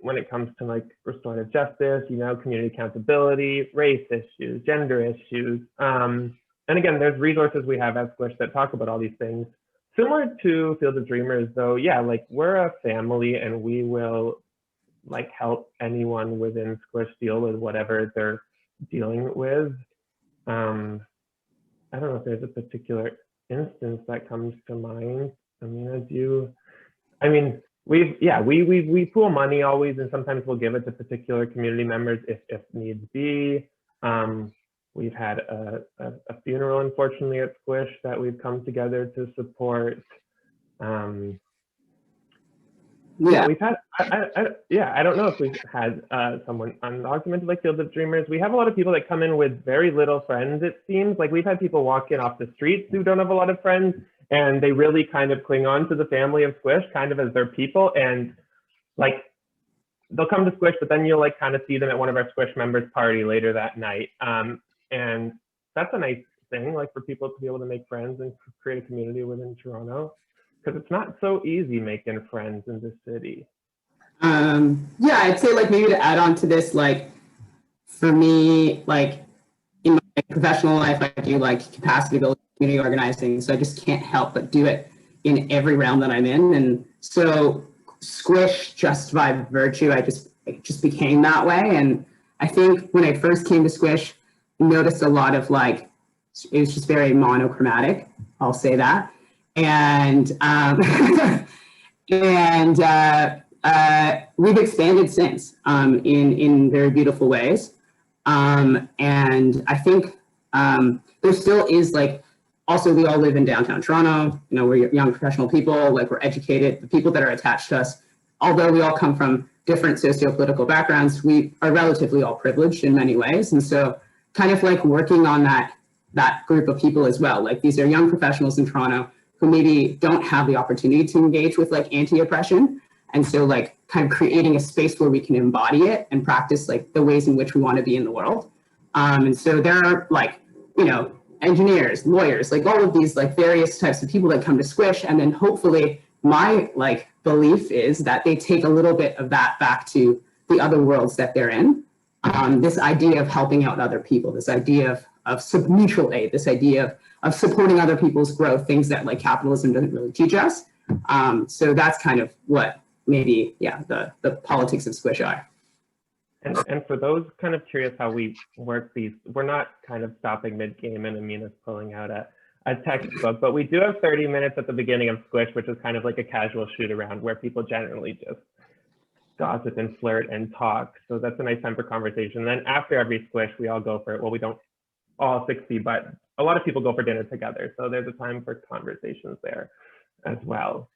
when it comes to like restorative justice, you know, community accountability, race issues, gender issues. And again, there's resources we have at Sqwish that talk about all these things. Similar to Field of Dreamers, though, yeah, like we're a family and we will like help anyone within Sqwish deal with whatever they're dealing with. I don't know if there's a particular instance that comes to mind. I mean, we pool money always, and sometimes we'll give it to particular community members if needs be. We've had a funeral, unfortunately, at Sqwish that we've come together to support. Yeah, we've had, I don't know if we've had someone undocumented like Field of Dreamers. We have a lot of people that come in with very little friends, it seems. Like we've had people walk in off the streets who don't have a lot of friends, and they really kind of cling on to the family of Sqwish kind of as their people. And like, they'll come to Sqwish, but then you'll like kind of see them at one of our Sqwish members' party later that night. And that's a nice thing, like for people to be able to make friends and create a community within Toronto, because it's not so easy making friends in this city. Yeah, I'd say like maybe to add on to this, like for me, like in my professional life, I do like capacity building, community organizing, so I just can't help but do it in every realm that I'm in. And so Sqwish, just by virtue, it just became that way. And I think when I first came to Sqwish, I noticed a lot of like, it was just very monochromatic, I'll say that. And we've expanded since in very beautiful ways. And I think there still is like, also we all live in downtown Toronto, you know, we're young professional people, like we're educated, the people that are attached to us, although we all come from different socio-political backgrounds, we are relatively all privileged in many ways. And so kind of like working on that group of people as well. Like these are young professionals in Toronto who maybe don't have the opportunity to engage with like anti-oppression. And so like kind of creating a space where we can embody it and practice like the ways in which we want to be in the world. And so there are like, you know, engineers, lawyers, like all of these like various types of people that come to Sqwish. And then hopefully my like belief is that they take a little bit of that back to the other worlds that they're in. This idea of helping out other people, this idea of mutual aid, this idea of supporting other people's growth, things that like capitalism doesn't really teach us. So that's kind of what maybe, yeah, the politics of Sqwish are. And for those kind of curious how we work these, we're not kind of stopping mid-game and Amina's pulling out a textbook, but we do have 30 minutes at the beginning of Sqwish, which is kind of like a casual shoot around where people generally just gossip and flirt and talk. So that's a nice time for conversation. Then after every Sqwish, we all go for it. Well, we don't all 60, but a lot of people go for dinner together. So there's a time for conversations there as well.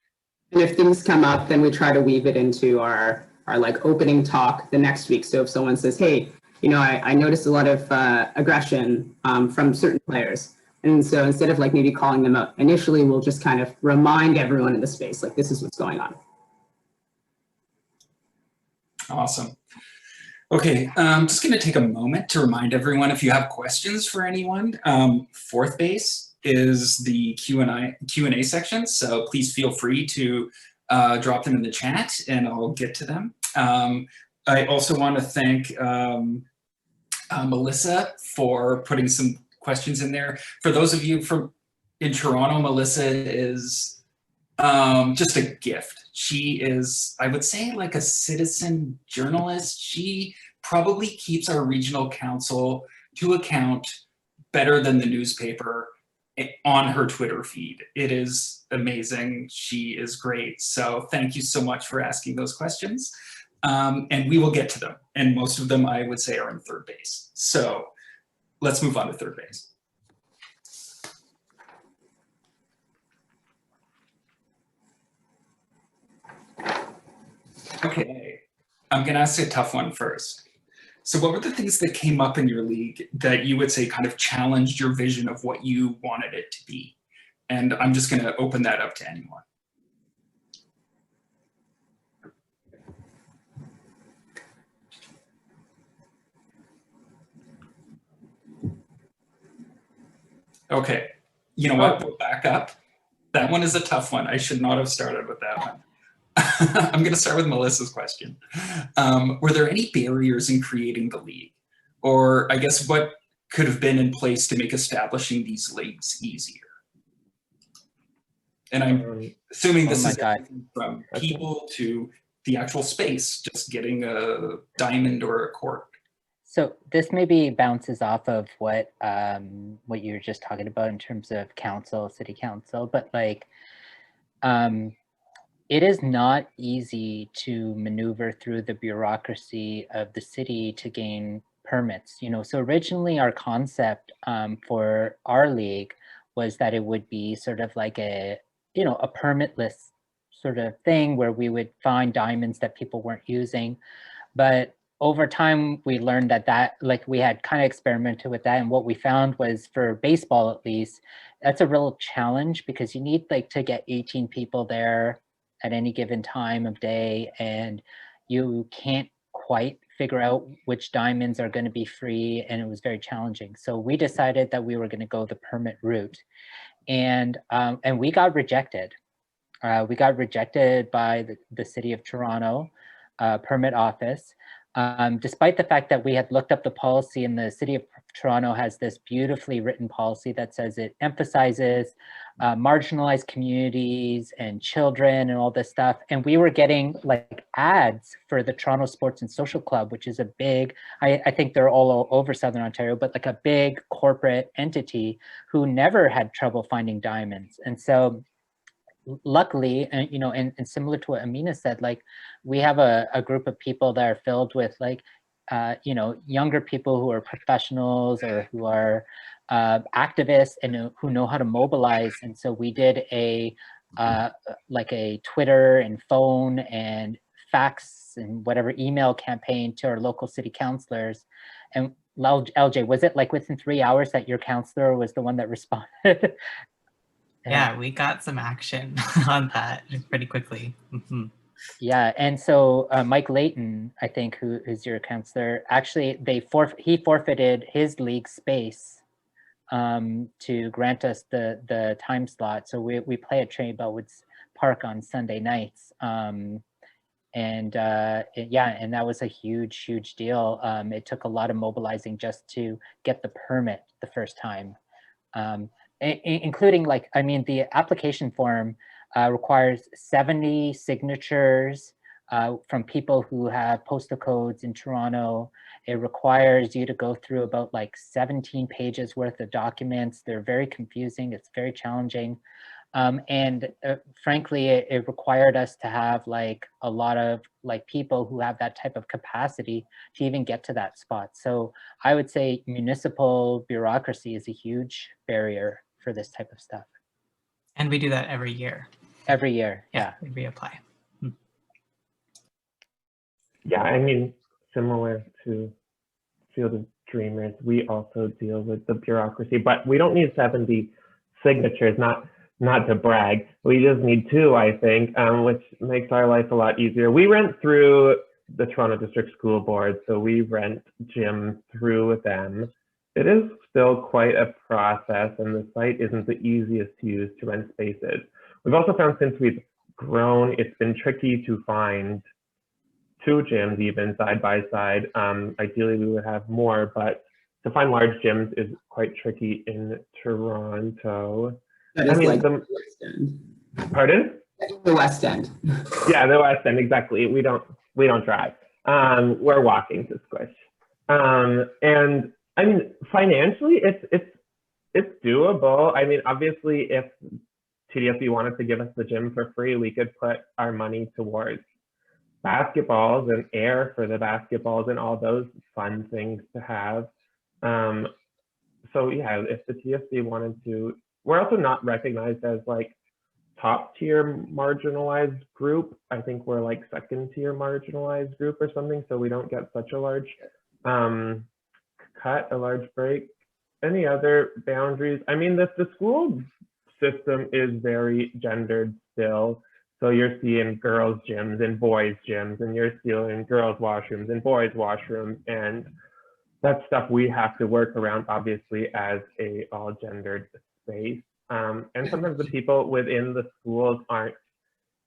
And if things come up, then we try to weave it into our like opening talk the next week. So if someone says, hey, you know, I noticed a lot of aggression from certain players. And so instead of like maybe calling them out initially, we'll just kind of remind everyone in the space, like this is what's going on. Awesome. Okay, I'm just gonna take a moment to remind everyone, if you have questions for anyone, fourth base is the Q&A section. So please feel free to drop them in the chat and I'll get to them. I also want to thank Melissa for putting some questions in there. For those of you in Toronto, Melissa is just a gift. She is, I would say, like a citizen journalist. She probably keeps our regional council to account better than the newspaper on her Twitter feed. It is amazing. She is great. So thank you so much for asking those questions. And we will get to them. And most of them, I would say, are in third base. So let's move on to third base. Okay, I'm gonna ask a tough one first. So what were the things that came up in your league that you would say kind of challenged your vision of what you wanted it to be? And I'm just gonna open that up to anyone. Okay, you know what, we'll back up. That one is a tough one. I should not have started with that one. I'm going to start with Melissa's question. Were there any barriers in creating the league? Or I guess what could have been in place to make establishing these leagues easier? And I'm assuming this is from people to the actual space, just getting a diamond or a court. So this maybe bounces off of what you were just talking about in terms of council, city council, but like, it is not easy to maneuver through the bureaucracy of the city to gain permits. You know, so originally our concept for our league was that it would be sort of like a, you know, a permitless sort of thing where we would find diamonds that people weren't using. But over time, we learned that like we had kind of experimented with that. And what we found was for baseball, at least, that's a real challenge because you need like to get 18 people there at any given time of day, and you can't quite figure out which diamonds are going to be free, and it was very challenging. So we decided that we were going to go the permit route, and we got rejected. We got rejected by the City of Toronto permit office, despite the fact that we had looked up the policy, and the City of Toronto has this beautifully written policy that says it emphasizes marginalized communities and children and all this stuff. And we were getting like ads for the Toronto Sports and Social Club, which is a big, I think they're all over Southern Ontario, but like a big corporate entity who never had trouble finding diamonds. And so luckily, and you know, and similar to what Amina said, like we have a group of people that are filled with like, you know, younger people who are professionals or who are activists and who know how to mobilize. And so we did a like a Twitter and phone and fax and whatever email campaign to our local city councilors. And LJ, was it like within 3 hours that your councilor was the one that responded? Yeah, we got some action on that pretty quickly. Mm-hmm. Yeah, and so Mike Layton, I think, who is your counselor, actually he forfeited his league space to grant us the time slot. So we play at Trinity Bellwoods Park on Sunday nights, and yeah, and that was a huge deal. It took a lot of mobilizing just to get the permit the first time. Including like, I mean, the application form requires 70 signatures from people who have postal codes in Toronto. It requires you to go through about like 17 pages worth of documents. They're very confusing. It's very challenging. And frankly, it required us to have like a lot of like people who have that type of capacity to even get to that spot. So I would say municipal bureaucracy is a huge barrier for this type of stuff. And we do that every year. Every year, yeah. We reapply. Yeah, I mean, similar to Field of Dreamers, we also deal with the bureaucracy, but we don't need 70 signatures, not to brag. We just need 2, I think, which makes our life a lot easier. We rent through the Toronto District School Board, so we rent gyms through them. It is still quite a process, and the site isn't the easiest to use to rent spaces. We've also found since we've grown, it's been tricky to find 2 gyms even side by side. Ideally, we would have more, but to find large gyms is quite tricky in Toronto. That is like the West End. Pardon? The West End. Yeah, the West End, exactly. We don't drive. We're walking to Sqwish. And I mean, financially, it's doable. I mean, obviously, if TDSB wanted to give us the gym for free, we could put our money towards basketballs and air for the basketballs and all those fun things to have. So yeah, if the TSB wanted to, we're also not recognized as like top tier marginalized group. I think we're like 2nd tier marginalized group or something. So we don't get such a large cut, a large break. Any other boundaries? I mean, the school system is very gendered still. So you're seeing girls' gyms and boys' gyms, and you're seeing girls' washrooms and boys' washrooms, and that's stuff we have to work around, obviously, as a all-gendered space. And sometimes the people within the schools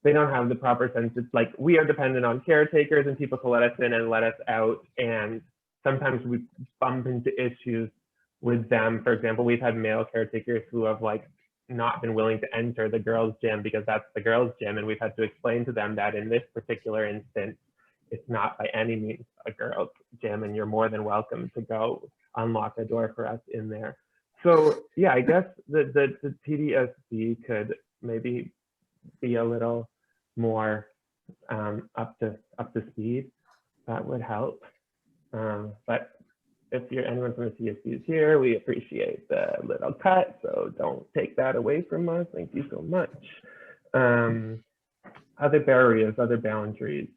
they don't have the proper sense. It's like we are dependent on caretakers and people to let us in and let us out, and sometimes we bump into issues with them. For example, we've had male caretakers who have like not been willing to enter the girls' gym because that's the girls' gym, and we've had to explain to them that in this particular instance, it's not by any means a girls' gym, and you're more than welcome to go unlock a door for us in there. So yeah, I guess the TDSB could maybe be a little more up to speed. That would help. But if anyone from the TSB is here, we appreciate the little cut, so don't take that away from us. Thank you so much. Other barriers, other boundaries.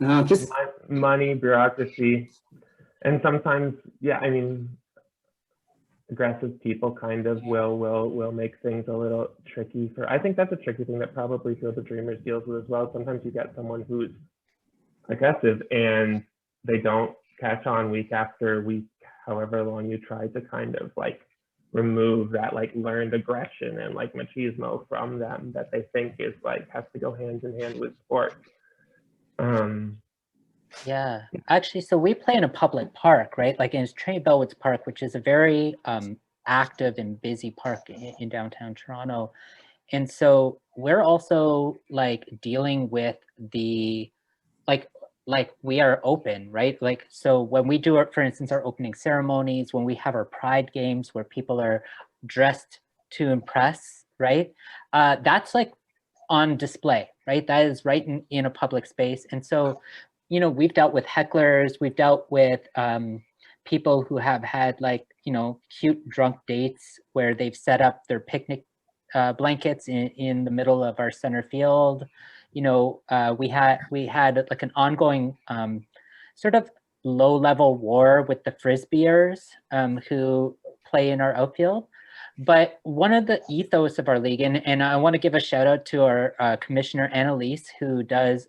No, just money, bureaucracy, and sometimes, yeah, I mean, aggressive people kind of will make things a little tricky for. I think that's a tricky thing that probably Field of Dreamers deals with as well. Sometimes you get someone who's aggressive and they don't catch on week after week, however long you try to kind of like remove that like learned aggression and like machismo from them that they think is like has to go hand in hand with sports. Yeah, actually, so we play in a public park, right? Like in Trinity Bellwoods Park, which is a very active and busy park in downtown Toronto. And so we're also like dealing with the, like we are open, right? Like, so when we do, for instance, our opening ceremonies, when we have our pride games where people are dressed to impress, right? That's like on display, right? That is right in a public space. And so, you know, we've dealt with hecklers, we've dealt with people who have had like, you know, cute drunk dates where they've set up their picnic blankets in the middle of our center field. You know, we had like an ongoing sort of low-level war with the Frisbeers who play in our outfield. But one of the ethos of our league, and I want to give a shout out to our commissioner, Annalise, who does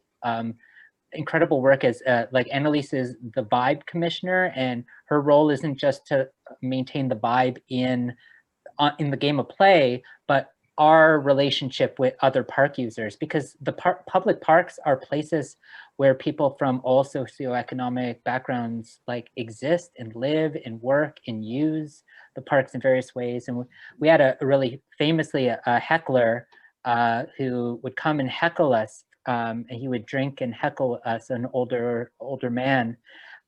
incredible work as like Annalise is the vibe commissioner, and her role isn't just to maintain the vibe in the game of play, but our relationship with other park users, because the public parks are places where people from all socioeconomic backgrounds like exist and live and work and use the parks in various ways. And we had a really famously a heckler who would come and heckle us. And he would drink and heckle us, an older man.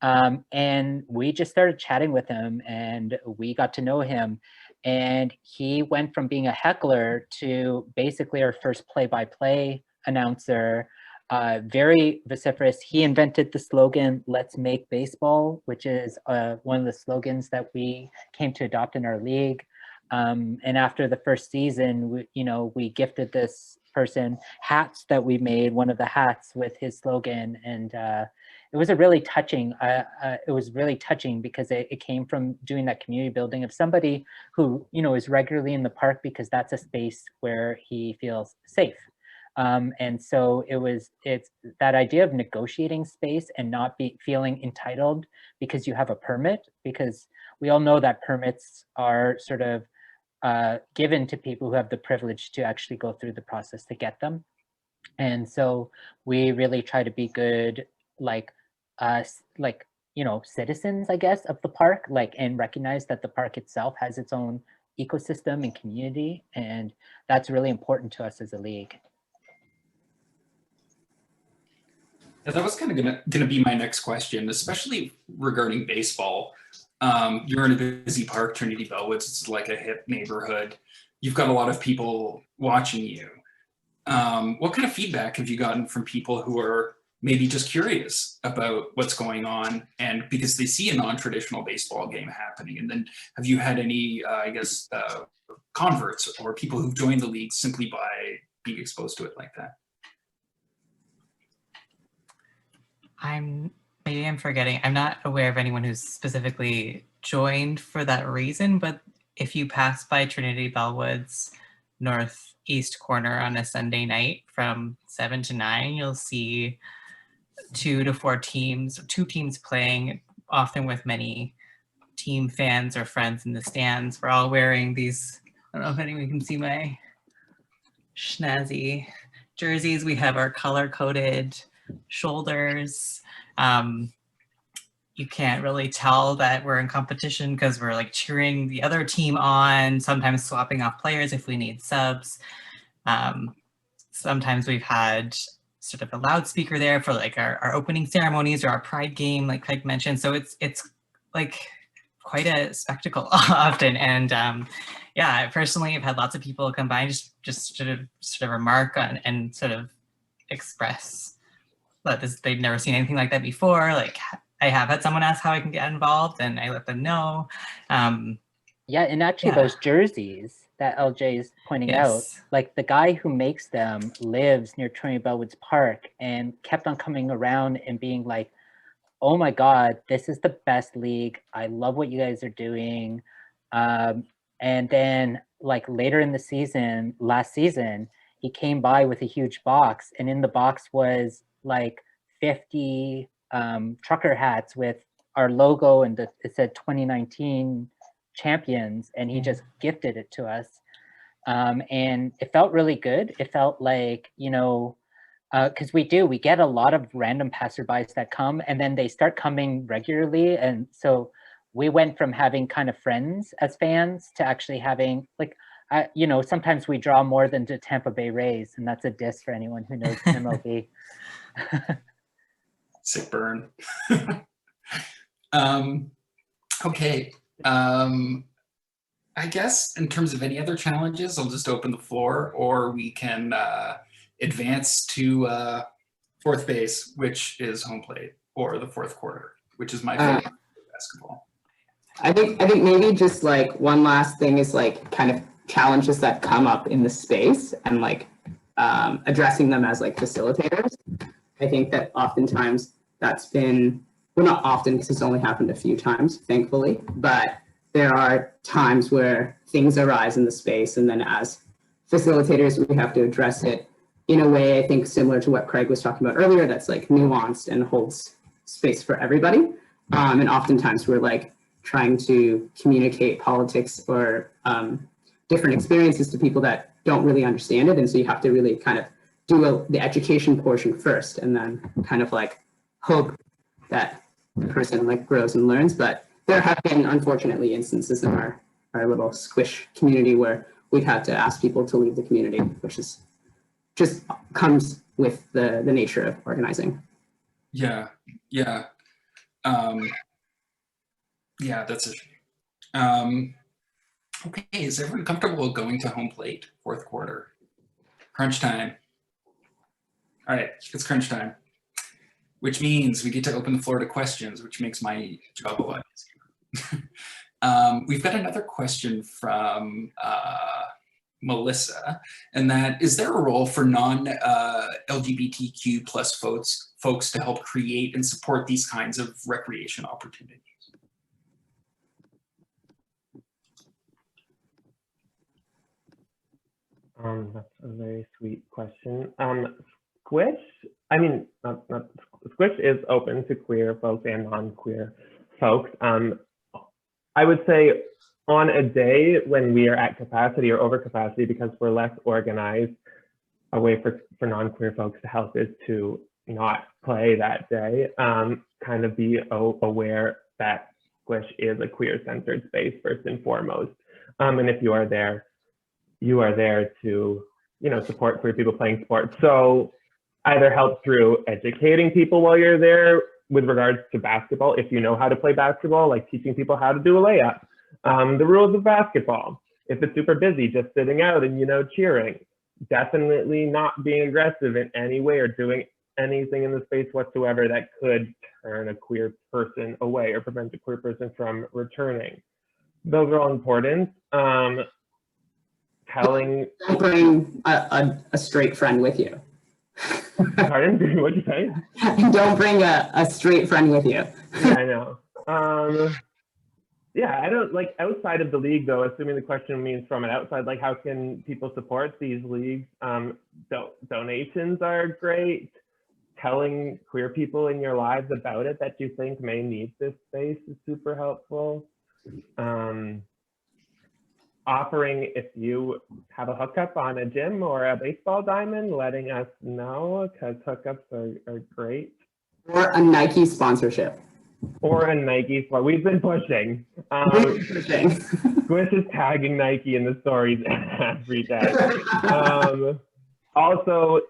And we just started chatting with him, and we got to know him. And he went from being a heckler to basically our first play-by-play announcer, very vociferous. He invented the slogan, "Let's make baseball," which is one of the slogans that we came to adopt in our league. And after the first season, we gifted this person hats that we made, one of the hats with his slogan. And it was a really touching, it was really touching because it came from doing that community building of somebody who, is regularly in the park because that's a space where he feels safe. And so it's that idea of negotiating space and not feeling entitled because you have a permit, because we all know that permits are sort of given to people who have the privilege to actually go through the process to get them. And so we really try to be good, citizens, I guess, of the park, and recognize that the park itself has its own ecosystem and community. And that's really important to us as a league. Yeah, that was kind of gonna be my next question, especially regarding baseball. You're in a busy park, Trinity Bellwoods. It's like a hip neighborhood. You've got a lot of people watching you. What kind of feedback have you gotten from people who are maybe just curious about what's going on, and because they see a non-traditional baseball game happening? And then have you had any, converts or people who've joined the league simply by being exposed to it like that? Maybe I'm forgetting. I'm not aware of anyone who's specifically joined for that reason, but if you pass by Trinity Bellwoods northeast corner on a Sunday night from 7 to 9, you'll see 2 to 4 teams, 2 teams playing, often with many team fans or friends in the stands. We're all wearing these, I don't know if anyone can see my schnazzy jerseys. We have our color-coded shoulders. You can't really tell that we're in competition because we're like cheering the other team on, sometimes swapping off players if we need subs. Sometimes we've had sort of a loudspeaker there for like our opening ceremonies or our pride game, like Craig mentioned. So it's like quite a spectacle often. And yeah, I personally have had lots of people come by and just sort of remark on and sort of express that they've never seen anything like that before. Like, I have had someone ask how I can get involved, and I let them know. Yeah, and actually those jerseys that LJ is pointing out, like the guy who makes them lives near Trinity Bellwoods Park and kept on coming around and being like, "Oh my God, this is the best league. I love what you guys are doing." And then like later in the season, last season, he came by with a huge box, and in the box was like 50 trucker hats with our logo, and it said 2019 champions, and he just gifted it to us. And it felt really good. It felt like, because we get a lot of random passerbys that come, and then they start coming regularly. And so we went from having kind of friends as fans to actually having like, sometimes we draw more than the Tampa Bay Rays, and that's a diss for anyone who knows MLB. Sick burn. Okay. I guess in terms of any other challenges, I'll just open the floor, or we can advance to fourth base, which is home plate, or the fourth quarter, which is my favorite basketball. I think maybe just like one last thing is like kind of challenges that come up in the space and like addressing them as like facilitators. I think that oftentimes that's been, well, not often because it's only happened a few times, thankfully, but there are times where things arise in the space, and then as facilitators, we have to address it in a way, I think, similar to what Craig was talking about earlier, that's like nuanced and holds space for everybody. And oftentimes we're like trying to communicate politics or different experiences to people that don't really understand it. And so you have to really kind of do the education portion first, and then kind of like hope that the person like grows and learns. But there have been, unfortunately, instances in our little Sqwish community where we've had to ask people to leave the community, which is just comes with the nature of organizing. Yeah, yeah. Yeah, that's a shame. Okay, is everyone comfortable going to home plate, fourth quarter? Crunch time. All right, it's crunch time, which means we get to open the floor to questions, which makes my job a lot easier. We've got another question from Melissa, and that, is there a role for non-LGBTQ plus folks to help create and support these kinds of recreation opportunities? That's a very sweet question. Sqwish, I mean, Sqwish is open to queer folks and non-queer folks. I would say on a day when we are at capacity or over capacity because we're less organized, a way for non-queer folks to help is to not play that day, kind of be aware that Sqwish is a queer-centered space first and foremost. And if you are there to, support queer people playing sports. So either help through educating people while you're there with regards to basketball, if you know how to play basketball, like teaching people how to do a layup, the rules of basketball. If it's super busy, just sitting out and, cheering. Definitely not being aggressive in any way or doing anything in the space whatsoever that could turn a queer person away or prevent a queer person from returning. Those are all important. Don't bring a straight friend with you. Pardon? What'd you say? Don't bring a straight friend with you. Yeah, I know. Yeah, I don't like outside of the league though, assuming the question means from an outside, like how can people support these leagues? Donations are great. Telling queer people in your lives about it that you think may need this space is super helpful. Offering, if you have a hookup on a gym or a baseball diamond, letting us know, because hookups are great. Or a Nike sponsorship. Or a Nike sponsor. We've been pushing. Sqwish is tagging Nike in the stories every day. Also,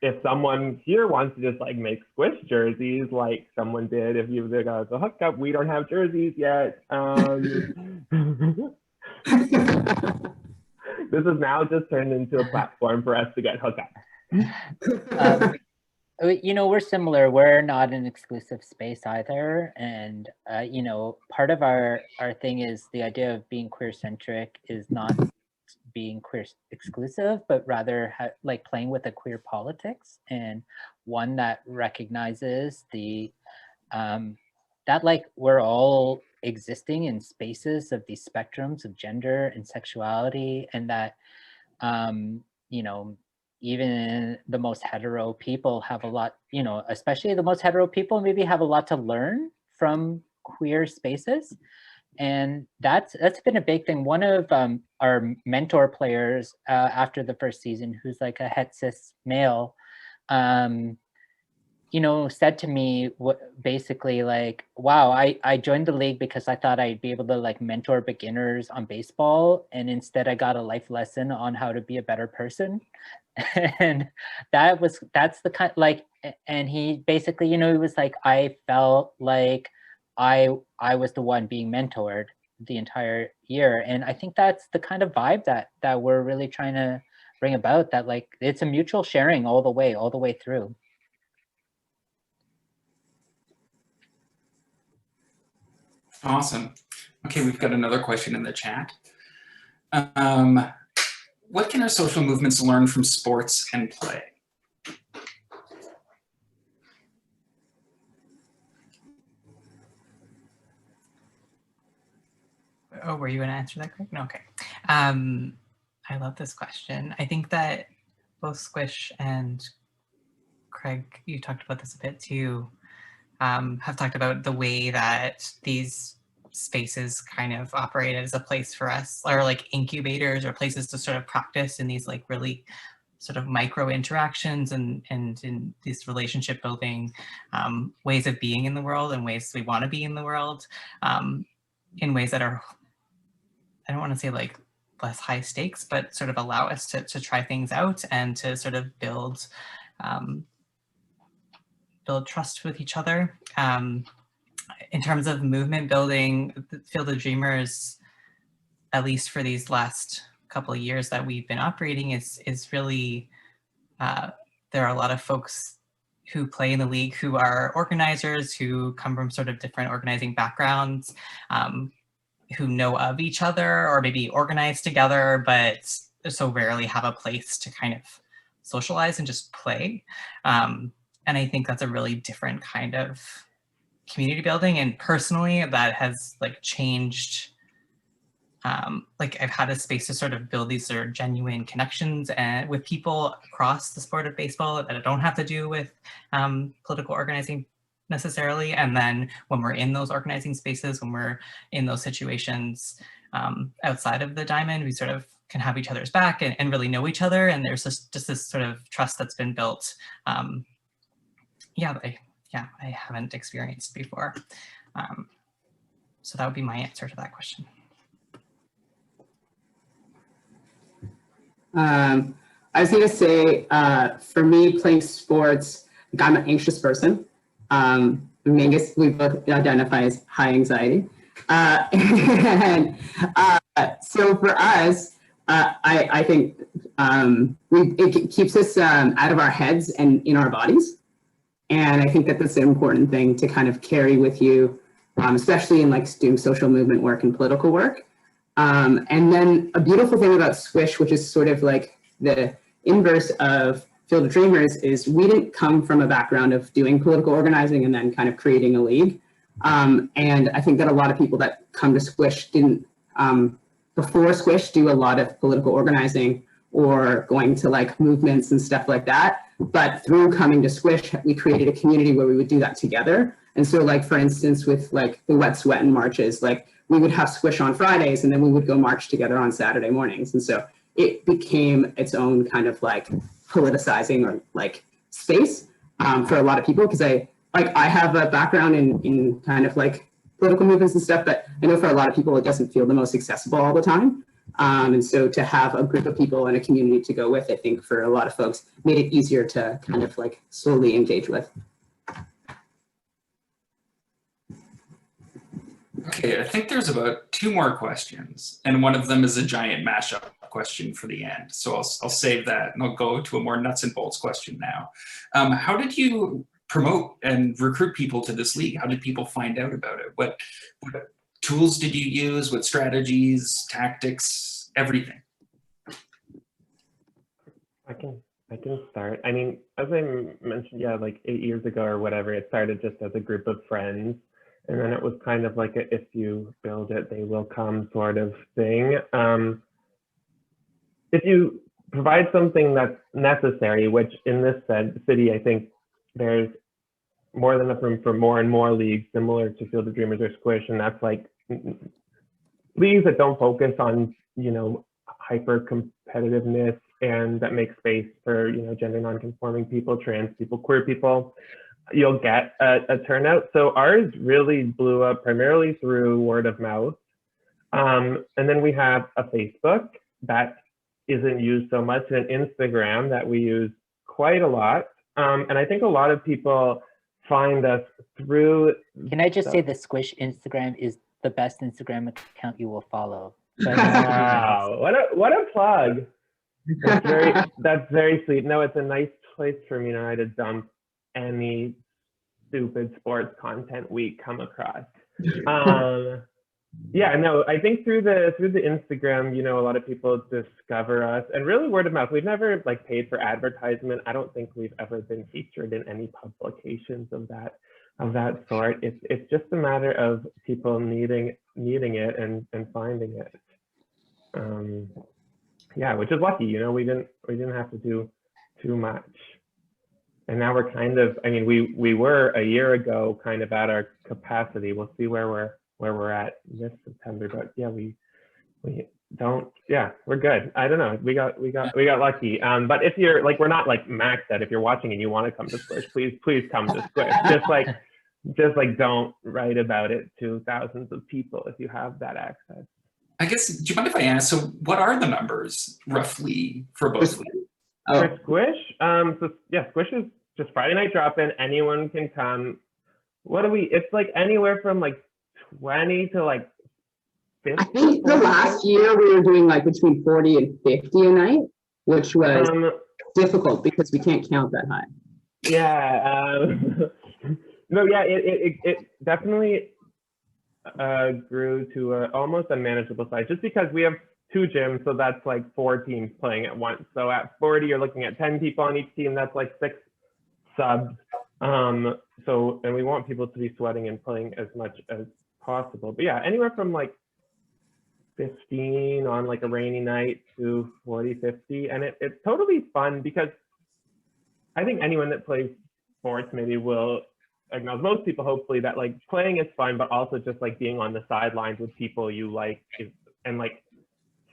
if someone here wants to just make Sqwish jerseys like someone did, if you got a hookup, we don't have jerseys yet. This has now just turned into a platform for us to get hookups. We're similar. We're not an exclusive space either. And, part of our thing is the idea of being queer-centric is not being queer exclusive, but rather playing with a queer politics, and one that recognizes that we're all existing in spaces of these spectrums of gender and sexuality, and that even the most hetero people have a lot, especially the most hetero people maybe have a lot to learn from queer spaces. And that's been a big thing. One of our mentor players after the first season, who's like a het cis male, said to me basically wow, I joined the league because I thought I'd be able to mentor beginners on baseball, and instead I got a life lesson on how to be a better person. And that's the kind and he basically, he was like, I felt like I was the one being mentored the entire year. And I think that's the kind of vibe that we're really trying to bring about, that it's a mutual sharing all the way through. Awesome. Okay, we've got another question in the chat. What can our social movements learn from sports and play? Oh, were you going to answer that, Craig? No, okay. I love this question. I think that both Sqwish and Craig, you talked about this a bit too, have talked about the way that these spaces kind of operate as a place for us, or incubators or places to sort of practice in these really sort of micro interactions and in these relationship building ways of being in the world, and ways we want to be in the world, in ways that are, I don't want to say less high stakes, but sort of allow us to try things out and to sort of build trust with each other. In terms of movement building, the Field of Dreamers, at least for these last couple of years that we've been operating, is really, there are a lot of folks who play in the league who are organizers, who come from sort of different organizing backgrounds, who know of each other or maybe organize together, but so rarely have a place to kind of socialize and just play. And I think that's a really different kind of community building. And personally, that has like changed. Like I've had a space to sort of build these sort of genuine connections and with people across the sport of baseball that don't have to do with political organizing necessarily. And then when we're in those organizing spaces, when we're in those situations outside of the diamond, we sort of can have each other's back and really know each other. And there's just this sort of trust that's been built. I haven't experienced before. So that would be my answer to that question. I was going to say, for me, playing sports, like I'm an anxious person. Mingus, we both identify as high anxiety. So for us, I think it keeps us out of our heads and in our bodies. And I think that that's an important thing to kind of carry with you, especially in like doing social movement work and political work. And then a beautiful thing about Sqwish, which is sort of like the inverse of Field of Dreamers, is we didn't come from a background of doing political organizing and then kind of creating a league. And I think that a lot of people that come to Sqwish didn't, before Sqwish, do a lot of political organizing or going to like movements and stuff like that. But through coming to Sqwish, we created a community where we would do that together. And so like, for instance, with like the Wet Sweat and marches, like we would have Sqwish on Fridays and then we would go march together on Saturday mornings. And so it became its own kind of like politicizing or like space for a lot of people. Because I have a background in kind of like political movements and stuff, but I know for a lot of people, it doesn't feel the most accessible all the time. And so to have a group of people and a community to go with, I think for a lot of folks made it easier to kind of like slowly engage with. Okay, I think there's about 2 more questions, and one of them is a giant mashup question for the end. So I'll save that and I'll go to a more nuts and bolts question now. How did you promote and recruit people to this league? How did people find out about it? What tools did you use? What strategies, tactics, everything? I can start. I mean, as I mentioned, yeah, like 8 years ago or whatever, it started just as a group of friends. And then it was kind of like a, if you build it, they will come sort of thing. If you provide something that's necessary, which in this city, I think there's more than enough room for more and more leagues similar to Field of Dreamers or Sqwish. And that's like leagues that don't focus on, you know, hyper competitiveness and that make space for, you know, gender non-conforming people, trans people, queer people. You'll get a turnout. So ours really blew up primarily through word of mouth. And then we have a Facebook that isn't used so much, and an Instagram that we use quite a lot. And I think a lot of people find us through. Can I just say the Sqwish Instagram is the best Instagram account you will follow? So wow, what a plug. That's very sweet. No, it's a nice place for me and I to dump any stupid sports content we come across. Yeah, no, I think through the Instagram, you know, a lot of people discover us, and really word of mouth. We've never like paid for advertisement. I don't think we've ever been featured in any publications of that sort. It's just a matter of people needing it and finding it. Yeah, which is lucky, you know, we didn't have to do too much. And now we're kind of, I mean, we were a year ago kind of at our capacity. We'll see where we're at this September, but yeah, we don't, yeah, we're good. I don't know, we got lucky. But if you're like, we're not like maxed out. If you're watching and you want to come to Sqwish, please come to Sqwish. just like don't write about it to thousands of people if you have that access. I guess, do you mind if I ask, so what are the numbers roughly for both leagues? Oh, For Sqwish, so yeah, Sqwish is just Friday night drop-in. Anyone can come. What do we? It's like anywhere from like 20 to like 50. I think the last year we were doing like between 40 and 50 a night, which was difficult because we can't count that high. Yeah. No, yeah, it definitely grew to almost unmanageable size just because we have 2 gyms, so that's like 4 teams playing at once. So at 40, you're looking at 10 people on each team. That's like 6 subs. So, and we want people to be sweating and playing as much as possible. But yeah, anywhere from like 15 on like a rainy night to 40, 50. And it's totally fun because I think anyone that plays sports maybe will acknowledge, most people hopefully, that like playing is fun, but also just like being on the sidelines with people you like and like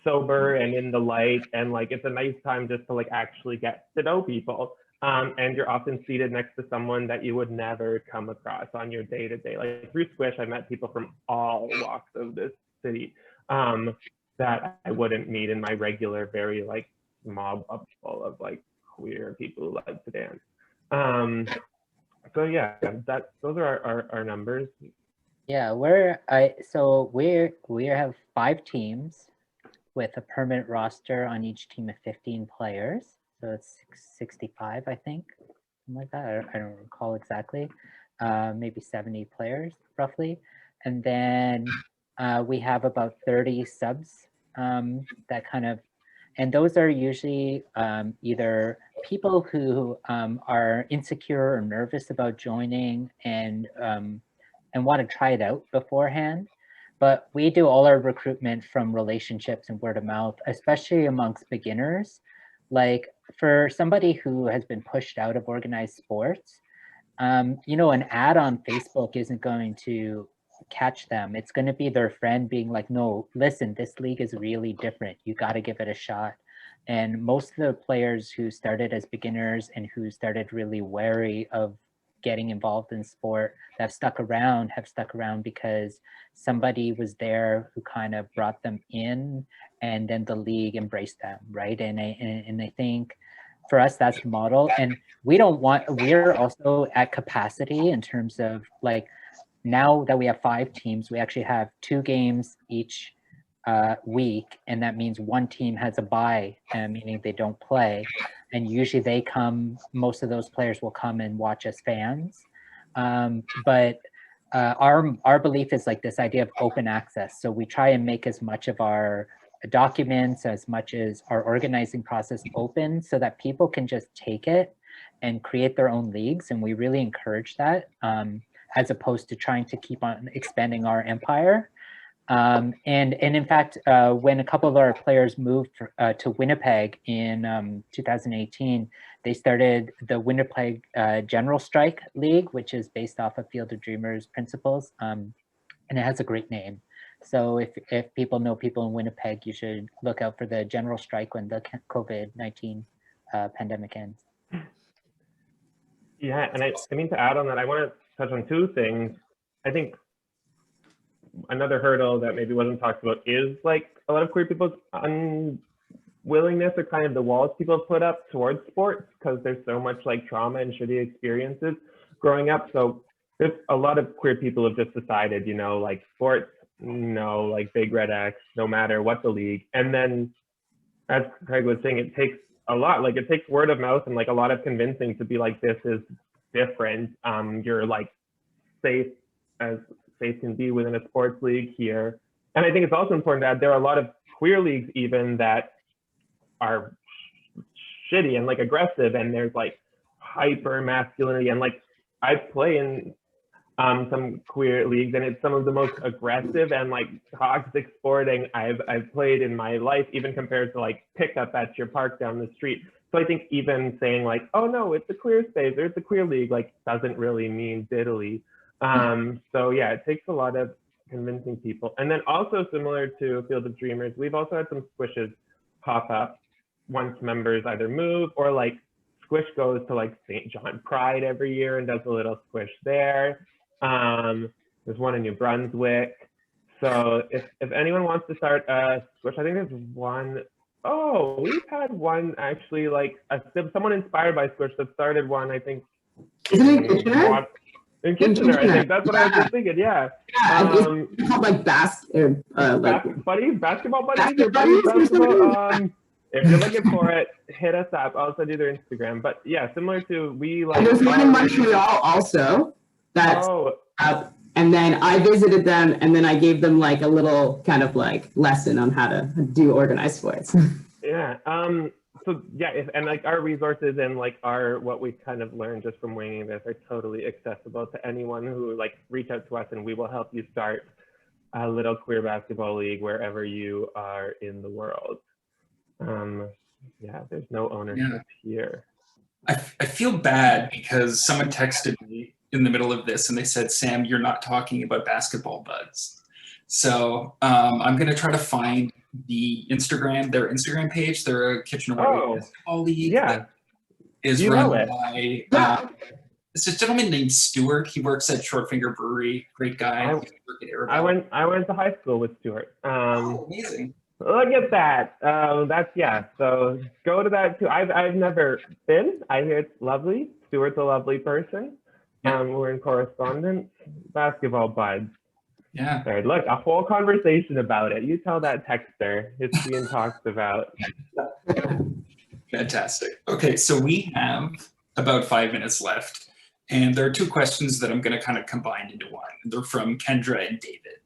sober and in the light, and like it's a nice time just to like actually get to know people. And you're often seated next to someone that you would never come across on your day-to-day. Like through Sqwish, I met people from all walks of this city that I wouldn't meet in my regular, very like mob full of like queer people who like to dance. So yeah, those are our numbers. Yeah, we have 5 teams with a permanent roster on each team of 15 players. So it's 65, I think, something like that. I don't recall exactly. Maybe 70 players roughly. And then we have about 30 subs that kind of, and those are usually either people who are insecure or nervous about joining and want to try it out beforehand. But we do all our recruitment from relationships and word of mouth, especially amongst beginners. Like for somebody who has been pushed out of organized sports, you know, an ad on Facebook isn't going to catch them. It's going to be their friend being like, no, listen, this league is really different. You got to give it a shot. And most of the players who started as beginners and who started really wary of getting involved in sport that have stuck around because somebody was there who kind of brought them in, and then the league embraced them, right? And I think for us, that's the model. And we're also at capacity in terms of like, now that we have 5 teams, we actually have 2 games each week, and that means one team has a bye, meaning they don't play. And usually most of those players will come and watch as fans. But our belief is like this idea of open access. So we try and make as much of our documents, as much as our organizing process open, so that people can just take it and create their own leagues. And we really encourage that, as opposed to trying to keep on expanding our empire. And in fact, when a couple of our players moved to Winnipeg in 2018, they started the Winnipeg General Strike League, which is based off of Field of Dreamers principles, and it has a great name. So if people know people in Winnipeg, you should look out for the General Strike when the COVID-19 pandemic ends. Yeah, and I mean, to add on that, I want to touch on 2 things. I think another hurdle that maybe wasn't talked about is like a lot of queer people's unwillingness, or kind of the walls people have put up towards sports, because there's so much like trauma and shitty experiences growing up. So there's a lot of queer people have just decided, you know, like sports, no, like big red X, no matter what the league. And then, as Craig was saying, it takes a lot, like it takes word of mouth and like a lot of convincing to be like, this is different. You're like safe as safe can be within a sports league here. And I think it's also important to add, there are a lot of queer leagues even that are shitty and like aggressive, and there's like hyper masculinity, and like I play in some queer leagues, and it's some of the most aggressive and like toxic sporting I've played in my life, even compared to like pickup at your park down the street. So I think even saying like, oh no, it's a queer space or it's a queer league, like doesn't really mean diddly. So yeah, it takes a lot of convincing people. And then also similar to Field of Dreamers, we've also had some Sqwishes pop up once members either move, or like Sqwish goes to like St. John Pride every year and does a little Sqwish there. There's one in New Brunswick. So if anyone wants to start Sqwish, I think there's one. Oh, we've had one actually, like someone inspired by Sqwish that started one, I think. Isn't it Kitchener? In Kitchener, I think that's what I was just thinking. Yeah. It's called like basketball buddies, Basket or buddies or basketball. If you're looking for it, hit us up. I'll send you their Instagram. But yeah, similar to And there's one in Montreal also. That's and then I visited them, and then I gave them like a little kind of like lesson on how to do organized sports. Yeah. So yeah, and like our resources and like what we kind of learned just from winging this are totally accessible to anyone who like reach out to us, and we will help you start a little queer basketball league wherever you are in the world. Yeah, there's no ownership here. I feel bad because someone texted me in the middle of this and they said, Sam, you're not talking about basketball buds. So I'm going to try to find their Instagram page. They're a Kitchener basketball league that is run by it's a gentleman named Stuart. He works at Short Finger Brewery. Great guy. I went to high school with Stuart. Amazing. Look at that. So go to that too. I've never been. I hear it's lovely. Stuart's a lovely person. We're in correspondence. Basketball buds. Yeah. There, look, a whole conversation about it. You tell that texter. It's being talked about. Fantastic. Okay, so we have about 5 minutes left. And there are two questions that I'm going to kind of combine into one. They're from Kendra and David.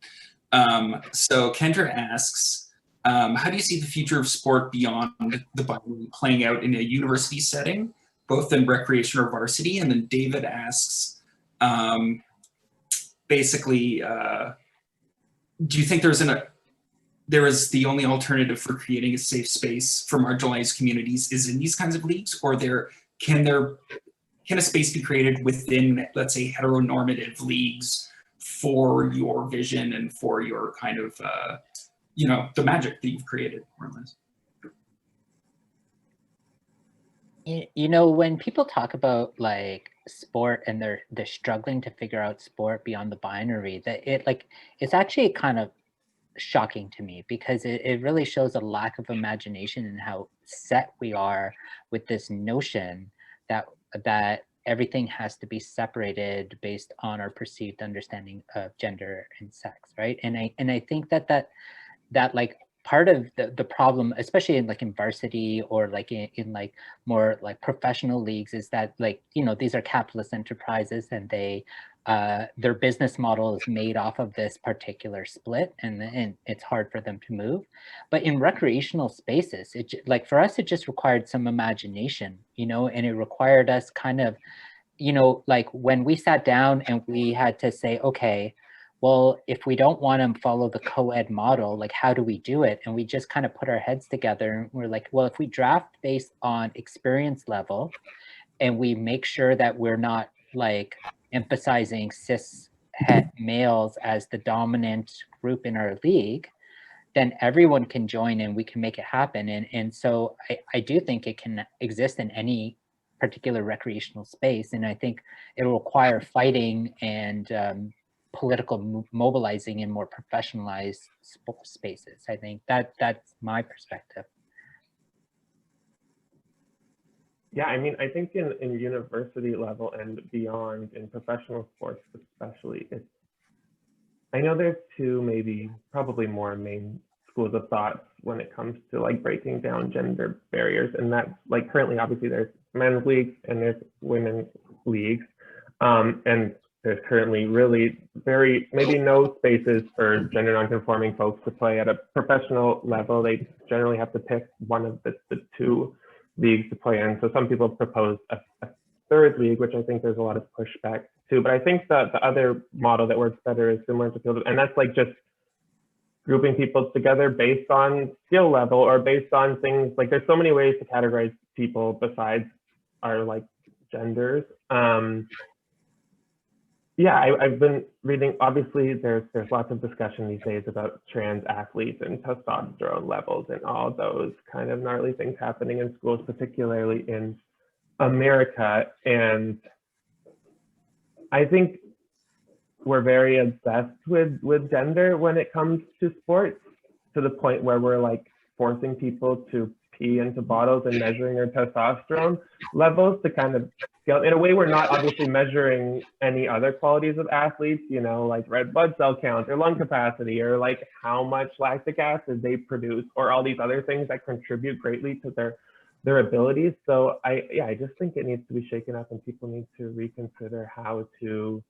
So Kendra asks, how do you see the future of sport beyond the binary playing out in a university setting, both in recreation or varsity? And then David asks, basically, do you think there is the only alternative for creating a safe space for marginalized communities is in these kinds of leagues, or can a space be created within, let's say, heteronormative leagues for your vision and for your kind of, the magic that you've created, more or less? When people talk about like sport and they're struggling to figure out sport beyond the binary, that it's actually kind of shocking to me, because it really shows a lack of imagination and how set we are with this notion that everything has to be separated based on our perceived understanding of gender and sex, right? And I think that like part of the problem, especially in varsity or in more like professional leagues, is that these are capitalist enterprises, and their business model is made off of this particular split, and it's hard for them to move. But in recreational spaces, for us, it just required some imagination, and it required us kind of, when we sat down and we had to say, okay, well, if we don't want to follow the co-ed model, like how do we do it? And we just kind of put our heads together and we're like, well, if we draft based on experience level and we make sure that we're not emphasizing cis het males as the dominant group in our league, then everyone can join and we can make it happen. And so I do think it can exist in any particular recreational space. And I think it will require fighting and political mobilizing in more professionalized spaces. I think that's my perspective. Yeah, I mean, I think in university level and beyond, in professional sports especially, I know there's two, maybe probably more main schools of thought when it comes to breaking down gender barriers. And that's currently, obviously, there's men's leagues and there's women's leagues. And there's currently really maybe no spaces for gender nonconforming folks to play at a professional level. They generally have to pick one of the two leagues to play in. So some people propose a third league, which I think there's a lot of pushback to. But I think that the other model that works better is similar to field, and that's just grouping people together based on skill level or based on things there's so many ways to categorize people besides our genders. Yeah, I've been reading, obviously there's lots of discussion these days about trans athletes and testosterone levels and all those kind of gnarly things happening in schools, particularly in America. And I think we're very obsessed with gender when it comes to sports, to the point where we're like forcing people to pee into bottles and measuring their testosterone levels to kind of scale. In a way, we're not obviously measuring any other qualities of athletes, you know, like red blood cell count or lung capacity, or like how much lactic acid they produce, or all these other things that contribute greatly to their abilities. So I just think it needs to be shaken up, and people need to reconsider how to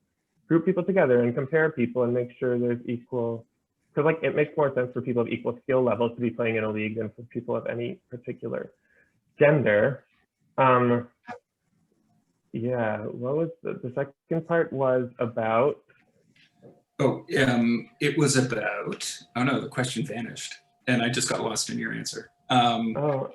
group people together and compare people and make sure there's equal, because like it makes more sense for people of equal skill levels to be playing in a league than for people of any particular gender. Yeah, what was the second part was about? Oh, it was about, oh no, the question vanished and I just got lost in your answer. Oh,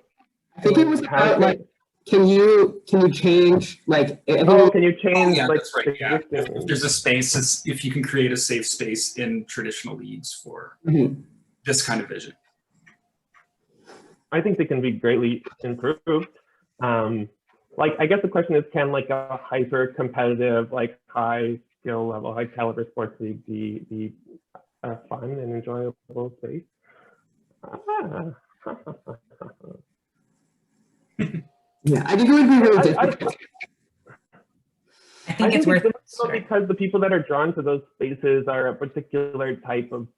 I think it was about like, can you change like? Can you change yeah, like that's right. Yeah. existing? If there's a space, if you can create a safe space in traditional leagues for this kind of vision. I think they can be greatly improved. Like, I guess the question is, can like a hyper competitive, like high skill level, high caliber sports league be a fun and enjoyable space? Yeah, I think it would be really difficult. I think it's worth difficult because the people that are drawn to those spaces are a particular type of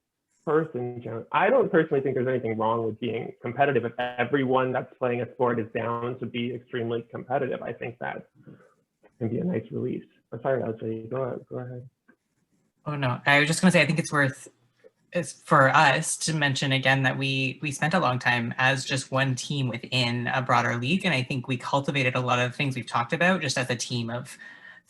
person. I don't personally think there's anything wrong with being competitive. If everyone that's playing a sport is down to be extremely competitive, I think that can be a nice release. I'm sorry, LJ, go ahead. Oh no, I was just going to say, I think it's worth for us to mention again that we spent a long time as just one team within a broader league, and I think we cultivated a lot of things we've talked about just as a team of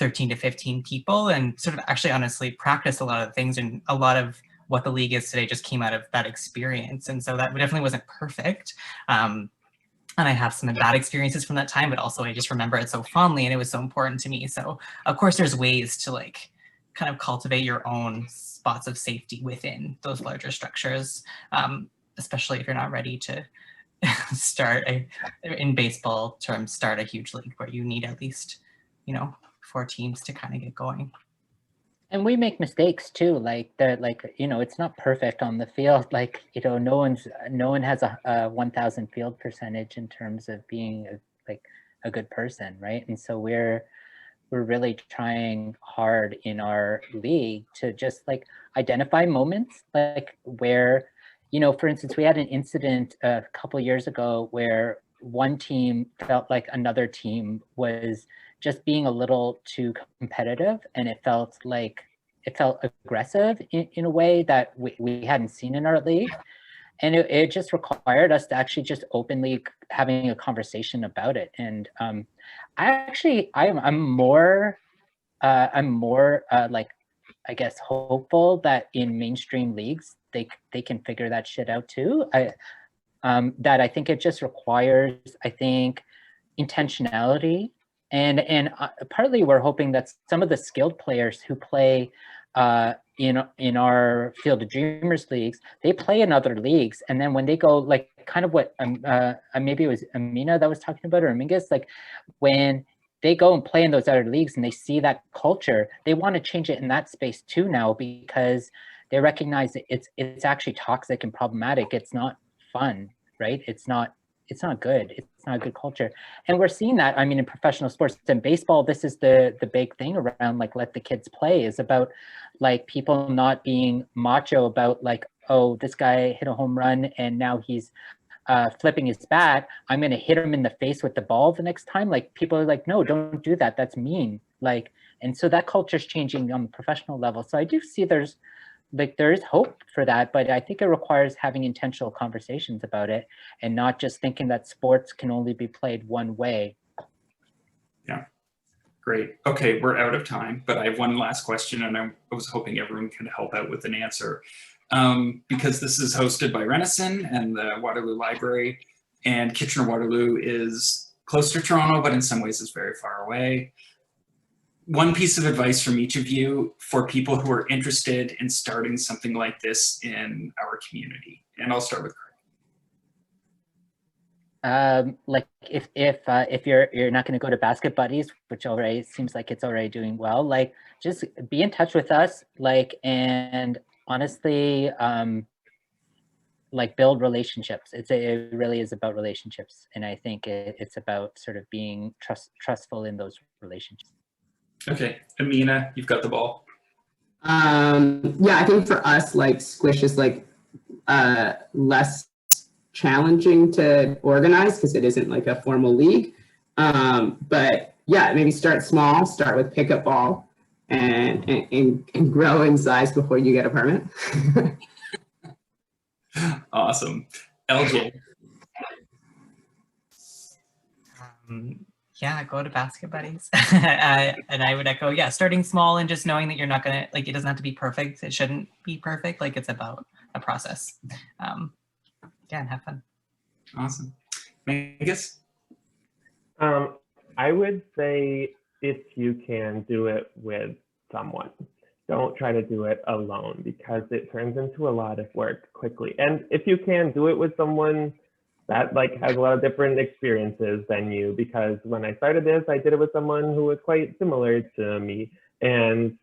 13 to 15 people, and sort of actually honestly practiced a lot of things, and a lot of what the league is today just came out of that experience. And so that definitely wasn't perfect. And I have some bad experiences from that time, but also I just remember it so fondly and it was so important to me. So of course there's ways to like kind of cultivate your own spots of safety within those larger structures, especially if you're not ready to start in baseball terms, start a huge league where you need at least, 4 teams to kind of get going. And we make mistakes too, like it's not perfect on the field. Like, no one has a 1,000 field percentage in terms of being a good person, right? And so we're really trying hard in our league to just like identify moments like where, for instance, we had an incident a couple of years ago where one team felt like another team was just being a little too competitive, and it felt aggressive in a way that we hadn't seen in our league. And it just required us to actually just openly having a conversation about it. And I'm more like, I guess, hopeful that in mainstream leagues they can figure that shit out too. That I think it just requires, I think, intentionality, and partly we're hoping that some of the skilled players who play in our Field of Dreamers leagues, they play in other leagues, and then when they go, like kind of what maybe it was Amina that was talking about, or Mingus, like when they go and play in those other leagues and they see that culture, they want to change it in that space too now, because they recognize that it's actually toxic and problematic. It's not fun, right? It's not good. It's not a good culture. And we're seeing that, I mean, in professional sports. In baseball, this is the big thing around like let the kids play, is about like people not being macho about like, oh, this guy hit a home run and now he's flipping his bat. I'm going to hit him in the face with the ball the next time. Like people are like, no, don't do that. That's mean. Like, and so that culture is changing on the professional level. So I do see there is hope for that, but I think it requires having intentional conversations about it and not just thinking that sports can only be played one way. Yeah, great. Okay, we're out of time, but I have one last question, and I was hoping everyone could help out with an answer. Because this is hosted by Renison and the Waterloo Library, and Kitchener-Waterloo is close to Toronto, but in some ways is very far away. One piece of advice from each of you for people who are interested in starting something like this in our community. And I'll start with like if you're not going to go to Basket Buddies, which already seems like it's already doing well, like just be in touch with us, like, and honestly, like build relationships. It really is about relationships, and I think it's about sort of being trustful in those relationships. Okay, Amina, you've got the ball. Yeah, I think for us, like Sqwish is like less challenging to organize because it isn't like a formal league. But yeah, maybe start small, start with pickup ball and grow in size before you get a permit. Awesome. LJ. Yeah, go to Basket Buddies. And I would echo, yeah, starting small and just knowing that you're not gonna, like, it doesn't have to be perfect. It shouldn't be perfect. Like, it's about a process. Yeah, and have fun. Awesome. Mangus? I would say if you can do it with someone, don't try to do it alone because it turns into a lot of work quickly. And if you can do it with someone that like has a lot of different experiences than you, because when I started this, I did it with someone who was quite similar to me. And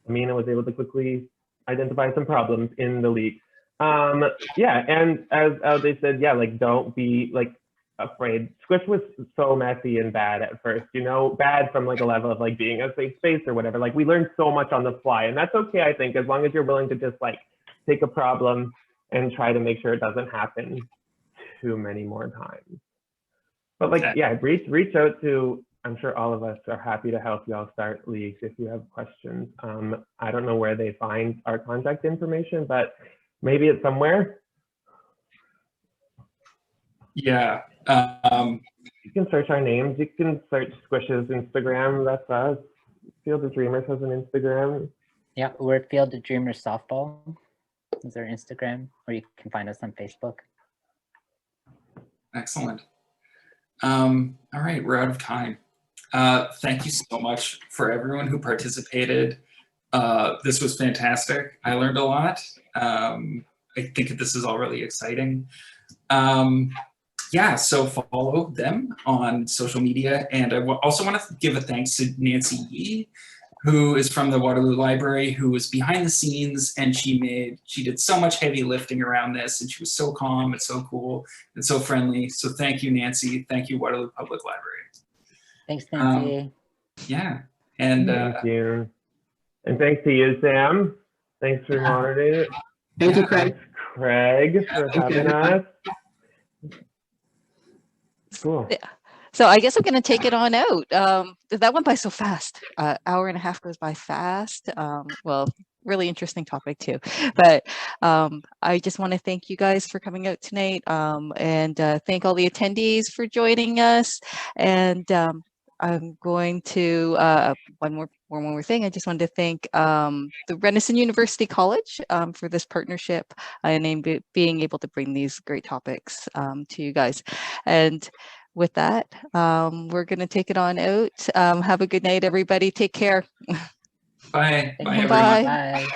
Amina was able to quickly identify some problems in the league. Yeah, and as they said, yeah, like don't be like afraid. Sqwish was so messy and bad at first, you know, bad from like a level of like being a safe space or whatever. Like we learned so much on the fly, and that's okay, I think, as long as you're willing to just like take a problem and try to make sure it doesn't happen too many more times. But like, yeah, reach out to, I'm sure all of us are happy to help y'all start leagues if you have questions. I don't know where they find our contact information, but maybe it's somewhere. Yeah. You can search our names. You can search Sqwish's Instagram. That's us. Field of Dreamers has an Instagram. Yeah, we're Field of Dreamers Softball is our Instagram, or you can find us on Facebook. Excellent. All right, we're out of time. Thank you so much for everyone who participated. This was fantastic. I learned a lot. I think this is all really exciting. Yeah, so follow them on social media. And I also want to give a thanks to Nancy Yee, who is from the Waterloo Library, who was behind the scenes, and she did so much heavy lifting around this, and she was so calm and so cool and so friendly. So thank you, Nancy. Thank you, Waterloo Public Library. Thanks, Nancy. Yeah, and thank you. And thanks to you, Sam. Thanks for moderating. Thank you, Craig. Thanks, Craig, for having us. Cool. Yeah. So I guess I'm going to take it on out. That went by so fast. Hour and a half goes by fast. Well, really interesting topic too. But I just want to thank you guys for coming out tonight, and thank all the attendees for joining us. And I'm going to one more thing. I just wanted to thank the Renison University College for this partnership and being able to bring these great topics to you guys. And with that, we're going to take it on out. Have a good night, everybody. Take care. bye. Bye, everyone. Bye.